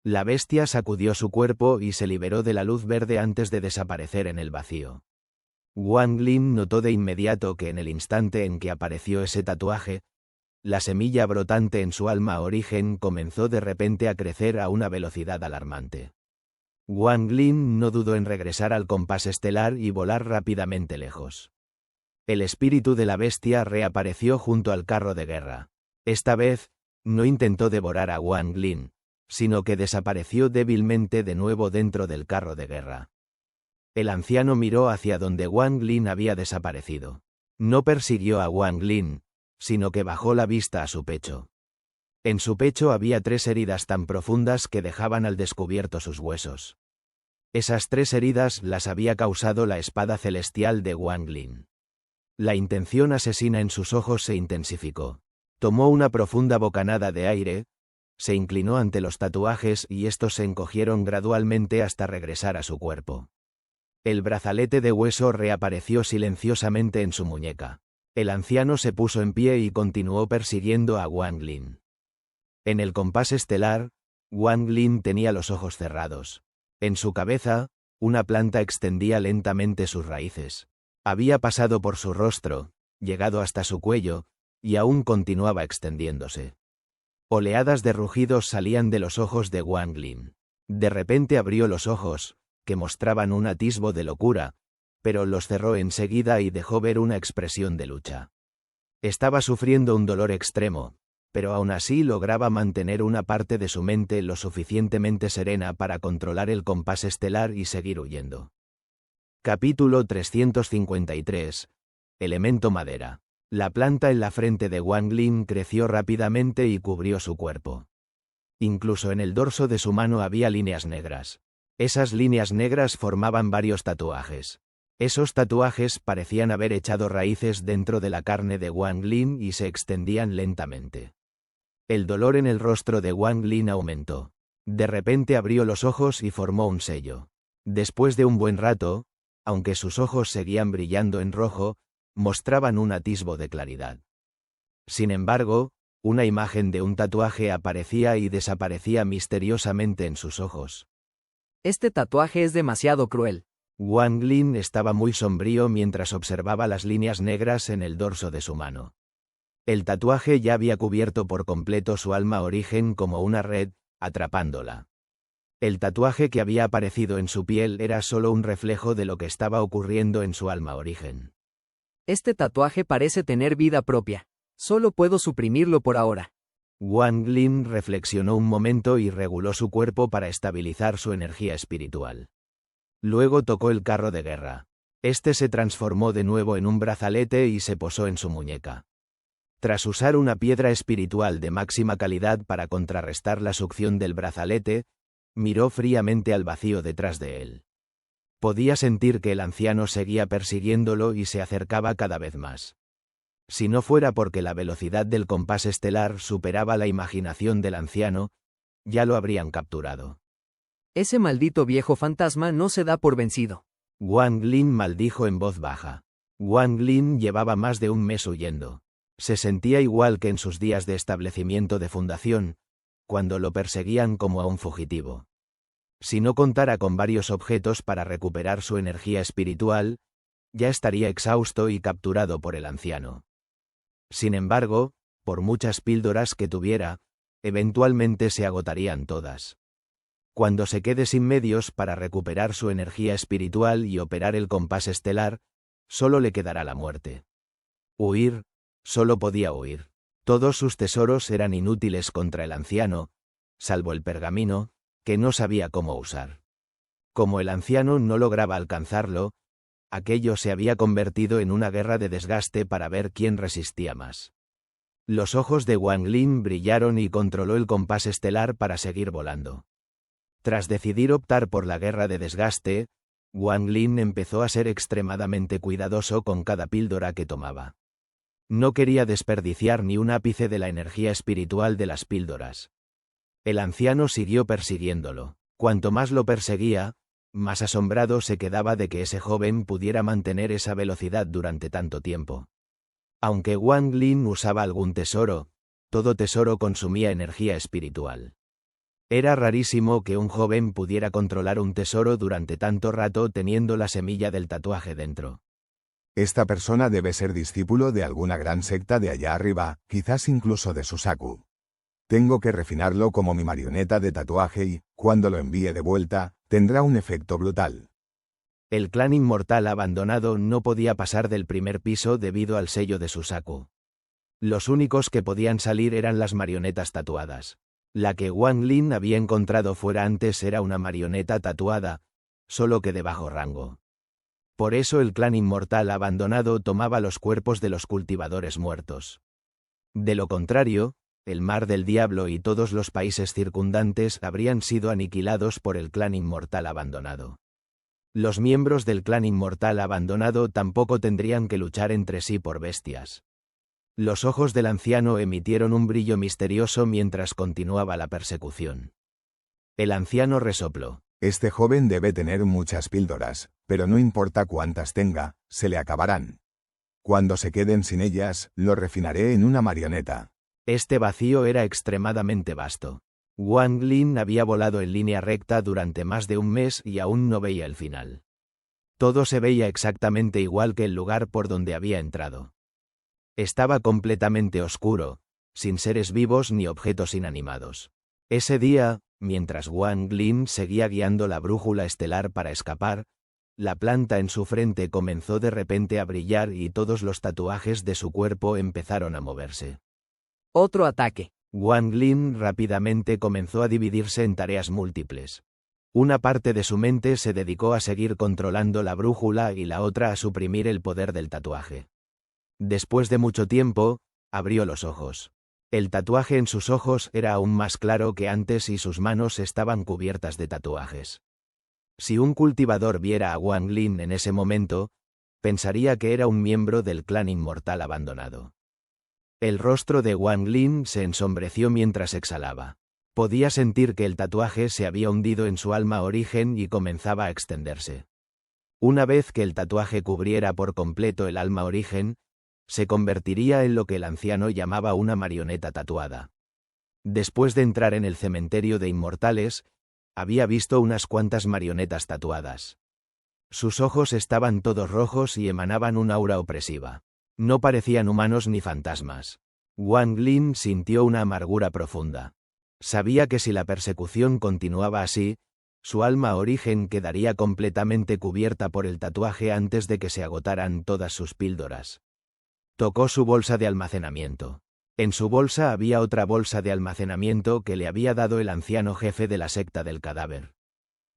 La bestia sacudió su cuerpo y se liberó de la luz verde antes de desaparecer en el vacío. Wang Lin notó de inmediato que en el instante en que apareció ese tatuaje, la semilla brotante en su alma origen comenzó de repente a crecer a una velocidad alarmante. Wang Lin no dudó en regresar al compás estelar y volar rápidamente lejos. El espíritu de la bestia reapareció junto al carro de guerra. Esta vez, no intentó devorar a Wang Lin, sino que desapareció débilmente de nuevo dentro del carro de guerra. El anciano miró hacia donde Wang Lin había desaparecido. No persiguió a Wang Lin, sino que bajó la vista a su pecho. En su pecho había 3 heridas tan profundas que dejaban al descubierto sus huesos. Esas 3 heridas las había causado la espada celestial de Wang Lin. La intención asesina en sus ojos se intensificó. Tomó una profunda bocanada de aire, se inclinó ante los tatuajes y estos se encogieron gradualmente hasta regresar a su cuerpo. El brazalete de hueso reapareció silenciosamente en su muñeca. El anciano se puso en pie y continuó persiguiendo a Wang Lin. En el compás estelar, Wang Lin tenía los ojos cerrados. En su cabeza, una planta extendía lentamente sus raíces. Había pasado por su rostro, llegado hasta su cuello, y aún continuaba extendiéndose. Oleadas de rugidos salían de los ojos de Wang Lin. De repente abrió los ojos, que mostraban un atisbo de locura, pero los cerró enseguida y dejó ver una expresión de lucha. Estaba sufriendo un dolor extremo, pero aún así lograba mantener una parte de su mente lo suficientemente serena para controlar el compás estelar y seguir huyendo. Capítulo 353. Elemento madera. La planta en la frente de Wang Lin creció rápidamente y cubrió su cuerpo. Incluso en el dorso de su mano había líneas negras. Esas líneas negras formaban varios tatuajes. Esos tatuajes parecían haber echado raíces dentro de la carne de Wang Lin y se extendían lentamente. El dolor en el rostro de Wang Lin aumentó. De repente abrió los ojos y formó un sello. Después de un buen rato, aunque sus ojos seguían brillando en rojo, mostraban un atisbo de claridad. Sin embargo, una imagen de un tatuaje aparecía y desaparecía misteriosamente en sus ojos. Este tatuaje es demasiado cruel. Wang Lin estaba muy sombrío mientras observaba las líneas negras en el dorso de su mano. El tatuaje ya había cubierto por completo su alma origen como una red, atrapándola. El tatuaje que había aparecido en su piel era solo un reflejo de lo que estaba ocurriendo en su alma origen. Este tatuaje parece tener vida propia. Solo puedo suprimirlo por ahora. Wang Lin reflexionó un momento y reguló su cuerpo para estabilizar su energía espiritual. Luego tocó el carro de guerra. Este se transformó de nuevo en un brazalete y se posó en su muñeca. Tras usar una piedra espiritual de máxima calidad para contrarrestar la succión del brazalete, miró fríamente al vacío detrás de él. Podía sentir que el anciano seguía persiguiéndolo y se acercaba cada vez más. Si no fuera porque la velocidad del compás estelar superaba la imaginación del anciano, ya lo habrían capturado. Ese maldito viejo fantasma no se da por vencido. Wang Lin maldijo en voz baja. Wang Lin llevaba más de un mes huyendo. Se sentía igual que en sus días de establecimiento de fundación, cuando lo perseguían como a un fugitivo. Si no contara con varios objetos para recuperar su energía espiritual, ya estaría exhausto y capturado por el anciano. Sin embargo, por muchas píldoras que tuviera, eventualmente se agotarían todas. Cuando se quede sin medios para recuperar su energía espiritual y operar el compás estelar, solo le quedará la muerte. Huir, solo podía huir. Todos sus tesoros eran inútiles contra el anciano, salvo el pergamino, que no sabía cómo usar. Como el anciano no lograba alcanzarlo, aquello se había convertido en una guerra de desgaste para ver quién resistía más. Los ojos de Wang Lin brillaron y controló el compás estelar para seguir volando. Tras decidir optar por la guerra de desgaste, Wang Lin empezó a ser extremadamente cuidadoso con cada píldora que tomaba. No quería desperdiciar ni un ápice de la energía espiritual de las píldoras. El anciano siguió persiguiéndolo. Cuanto más lo perseguía, más asombrado se quedaba de que ese joven pudiera mantener esa velocidad durante tanto tiempo. Aunque Wang Lin usaba algún tesoro, todo tesoro consumía energía espiritual. Era rarísimo que un joven pudiera controlar un tesoro durante tanto rato teniendo la semilla del tatuaje dentro. Esta persona debe ser discípulo de alguna gran secta de allá arriba, quizás incluso de Susaku. Tengo que refinarlo como mi marioneta de tatuaje y, cuando lo envíe de vuelta, tendrá un efecto brutal. El clan inmortal abandonado no podía pasar del primer piso debido al sello de Susaku. Los únicos que podían salir eran las marionetas tatuadas. La que Wang Lin había encontrado fuera antes era una marioneta tatuada, solo que de bajo rango. Por eso el clan inmortal abandonado tomaba los cuerpos de los cultivadores muertos. De lo contrario, el Mar del Diablo y todos los países circundantes habrían sido aniquilados por el clan inmortal abandonado. Los miembros del clan inmortal abandonado tampoco tendrían que luchar entre sí por bestias. Los ojos del anciano emitieron un brillo misterioso mientras continuaba la persecución. El anciano resopló. Este joven debe tener muchas píldoras, pero no importa cuántas tenga, se le acabarán. Cuando se queden sin ellas, lo refinaré en una marioneta. Este vacío era extremadamente vasto. Wang Lin había volado en línea recta durante más de un mes y aún no veía el final. Todo se veía exactamente igual que el lugar por donde había entrado. Estaba completamente oscuro, sin seres vivos ni objetos inanimados. Ese día, mientras Wang Lin seguía guiando la brújula estelar para escapar, la planta en su frente comenzó de repente a brillar y todos los tatuajes de su cuerpo empezaron a moverse. Otro ataque. Wang Lin rápidamente comenzó a dividirse en tareas múltiples. Una parte de su mente se dedicó a seguir controlando la brújula y la otra a suprimir el poder del tatuaje. Después de mucho tiempo, abrió los ojos. El tatuaje en sus ojos era aún más claro que antes y sus manos estaban cubiertas de tatuajes. Si un cultivador viera a Wang Lin en ese momento, pensaría que era un miembro del clan inmortal abandonado. El rostro de Wang Lin se ensombreció mientras exhalaba. Podía sentir que el tatuaje se había hundido en su alma origen y comenzaba a extenderse. Una vez que el tatuaje cubriera por completo el alma origen, se convertiría en lo que el anciano llamaba una marioneta tatuada. Después de entrar en el cementerio de inmortales, había visto unas cuantas marionetas tatuadas. Sus ojos estaban todos rojos y emanaban un aura opresiva. No parecían humanos ni fantasmas. Wang Lin sintió una amargura profunda. Sabía que si la persecución continuaba así, su alma origen quedaría completamente cubierta por el tatuaje antes de que se agotaran todas sus píldoras. Tocó su bolsa de almacenamiento. En su bolsa había otra bolsa de almacenamiento que le había dado el anciano jefe de la secta del cadáver.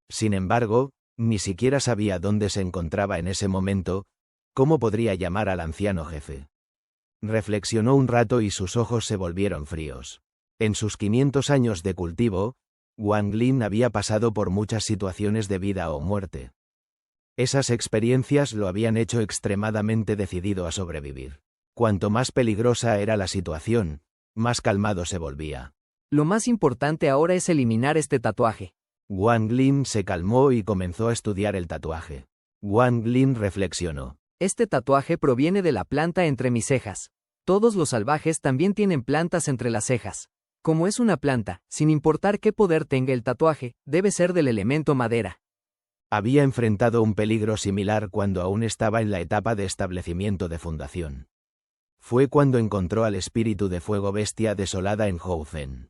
Sin embargo, ni siquiera sabía dónde se encontraba en ese momento. ¿Cómo podría llamar al anciano jefe? Reflexionó un rato y sus ojos se volvieron fríos. En sus 500 años de cultivo, Wang Lin había pasado por muchas situaciones de vida o muerte. Esas experiencias lo habían hecho extremadamente decidido a sobrevivir. Cuanto más peligrosa era la situación, más calmado se volvía. Lo más importante ahora es eliminar este tatuaje. Wang Lin se calmó y comenzó a estudiar el tatuaje. Wang Lin reflexionó. Este tatuaje proviene de la planta entre mis cejas. Todos los salvajes también tienen plantas entre las cejas. Como es una planta, sin importar qué poder tenga el tatuaje, debe ser del elemento madera. Había enfrentado un peligro similar cuando aún estaba en la etapa de establecimiento de fundación. Fue cuando encontró al espíritu de fuego bestia desolada en Houzen.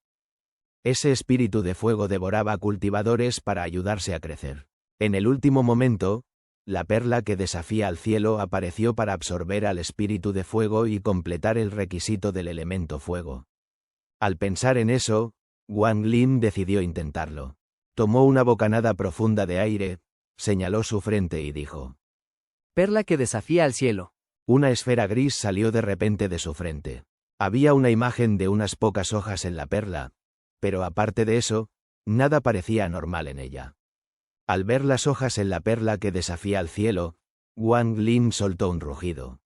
Ese espíritu de fuego devoraba cultivadores para ayudarse a crecer. En el último momento, la perla que desafía al cielo apareció para absorber al espíritu de fuego y completar el requisito del elemento fuego. Al pensar en eso, Wang Lin decidió intentarlo. Tomó una bocanada profunda de aire, señaló su frente y dijo: Perla que desafía al cielo. Una esfera gris salió de repente de su frente. Había una imagen de unas pocas hojas en la perla, pero aparte de eso, nada parecía anormal en ella. Al ver las hojas en la perla que desafía al cielo, Wang Lin soltó un rugido.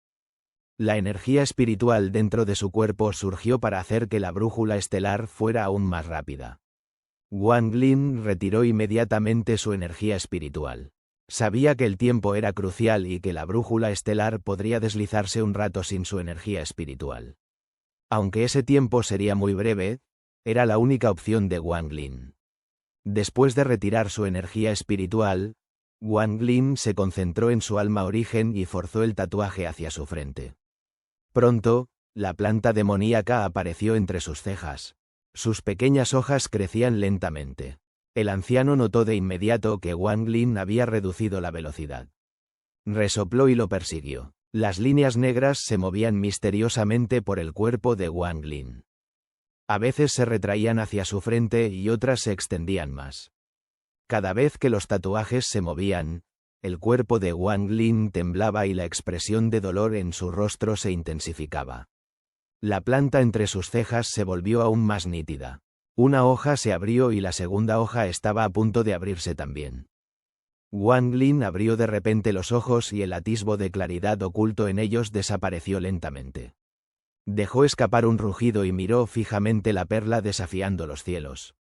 La energía espiritual dentro de su cuerpo surgió para hacer que la brújula estelar fuera aún más rápida. Wang Lin retiró inmediatamente su energía espiritual. Sabía que el tiempo era crucial y que la brújula estelar podría deslizarse un rato sin su energía espiritual. Aunque ese tiempo sería muy breve, era la única opción de Wang Lin. Después de retirar su energía espiritual, Wang Lin se concentró en su alma origen y forzó el tatuaje hacia su frente. Pronto, la planta demoníaca apareció entre sus cejas. Sus pequeñas hojas crecían lentamente. El anciano notó de inmediato que Wang Lin había reducido la velocidad. Resopló y lo persiguió. Las líneas negras se movían misteriosamente por el cuerpo de Wang Lin. A veces se retraían hacia su frente y otras se extendían más. Cada vez que los tatuajes se movían, el cuerpo de Wang Lin temblaba y la expresión de dolor en su rostro se intensificaba. La planta entre sus cejas se volvió aún más nítida. Una hoja se abrió y la segunda hoja estaba a punto de abrirse también. Wang Lin abrió de repente los ojos y el atisbo de claridad oculto en ellos desapareció lentamente. Dejó escapar un rugido y miró fijamente la perla desafiando los cielos.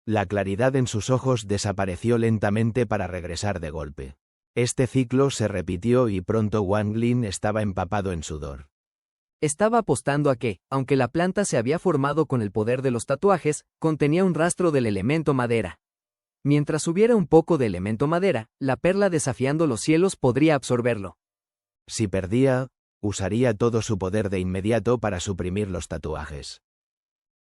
La claridad en sus ojos desapareció lentamente para regresar de golpe. Este ciclo se repitió y pronto Wang Lin estaba empapado en sudor. Estaba apostando a que, aunque la planta se había formado con el poder de los tatuajes, contenía un rastro del elemento madera. Mientras hubiera un poco de elemento madera, la perla desafiando los cielos podría absorberlo. Si perdía, usaría todo su poder de inmediato para suprimir los tatuajes.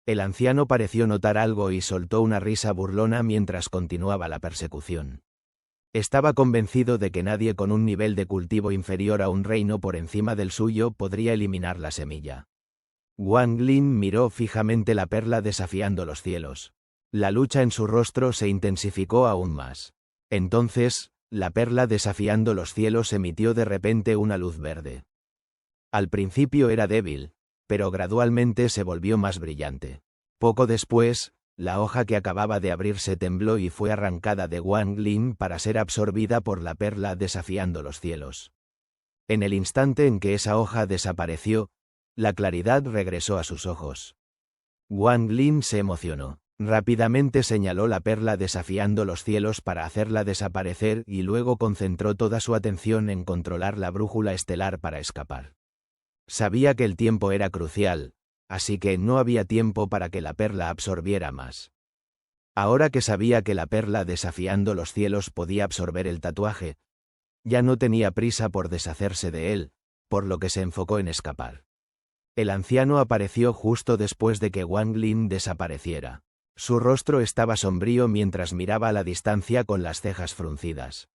El anciano pareció notar algo y soltó una risa burlona mientras continuaba la persecución. Estaba convencido de que nadie con un nivel de cultivo inferior a un reino por encima del suyo podría eliminar la semilla. Wang Lin miró fijamente la perla desafiando los cielos. La lucha en su rostro se intensificó aún más. Entonces, la perla desafiando los cielos emitió de repente una luz verde. Al principio era débil, pero gradualmente se volvió más brillante. Poco después, la hoja que acababa de abrirse tembló y fue arrancada de Wang Lin para ser absorbida por la perla desafiando los cielos. En el instante en que esa hoja desapareció, la claridad regresó a sus ojos. Wang Lin se emocionó. Rápidamente señaló la perla desafiando los cielos para hacerla desaparecer y luego concentró toda su atención en controlar la brújula estelar para escapar. Sabía que el tiempo era crucial, así que no había tiempo para que la perla absorbiera más. Ahora que sabía que la perla desafiando los cielos podía absorber el tatuaje, ya no tenía prisa por deshacerse de él, por lo que se enfocó en escapar. El anciano apareció justo después de que Wang Lin desapareciera. Su rostro estaba sombrío mientras miraba a la distancia con las cejas fruncidas.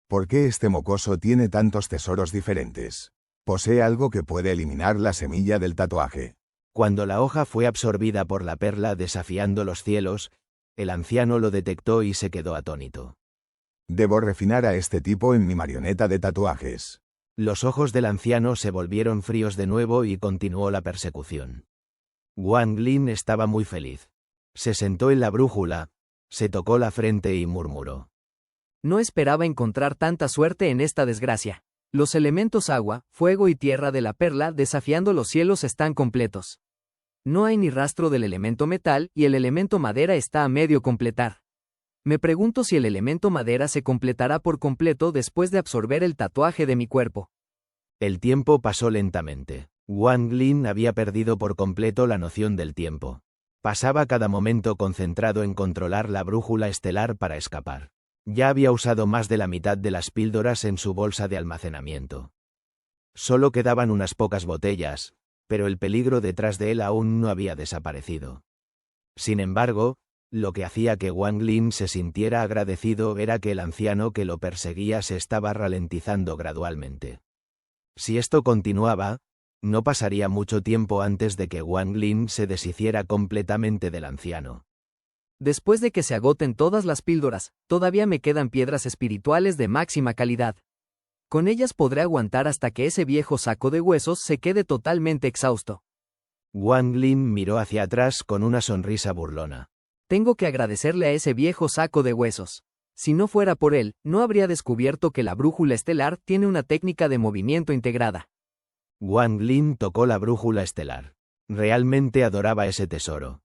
¿Por qué este mocoso tiene tantos tesoros diferentes? Posee algo que puede eliminar la semilla del tatuaje. Cuando la hoja fue absorbida por la perla desafiando los cielos, el anciano lo detectó y se quedó atónito. Debo refinar a este tipo en mi marioneta de tatuajes. Los ojos del anciano se volvieron fríos de nuevo y continuó la persecución. Wang Lin estaba muy feliz. Se sentó en la brújula, se tocó la frente y murmuró: No esperaba encontrar tanta suerte en esta desgracia. Los elementos agua, fuego y tierra de la perla desafiando los cielos están completos. No hay ni rastro del elemento metal y el elemento madera está a medio completar. Me pregunto si el elemento madera se completará por completo después de absorber el tatuaje de mi cuerpo. El tiempo pasó lentamente. Wang Lin había perdido por completo la noción del tiempo. Pasaba cada momento concentrado en controlar la brújula estelar para escapar. Ya había usado más de la mitad de las píldoras en su bolsa de almacenamiento. Solo quedaban unas pocas botellas, pero el peligro detrás de él aún no había desaparecido. Sin embargo, lo que hacía que Wang Lin se sintiera agradecido era que el anciano que lo perseguía se estaba ralentizando gradualmente. Si esto continuaba, no pasaría mucho tiempo antes de que Wang Lin se deshiciera completamente del anciano. Después de que se agoten todas las píldoras, todavía me quedan piedras espirituales de máxima calidad. Con ellas podré aguantar hasta que ese viejo saco de huesos se quede totalmente exhausto. Wang Lin miró hacia atrás con una sonrisa burlona. Tengo que agradecerle a ese viejo saco de huesos. Si no fuera por él, no habría descubierto que la brújula estelar tiene una técnica de movimiento integrada. Wang Lin tocó la brújula estelar. Realmente adoraba ese tesoro.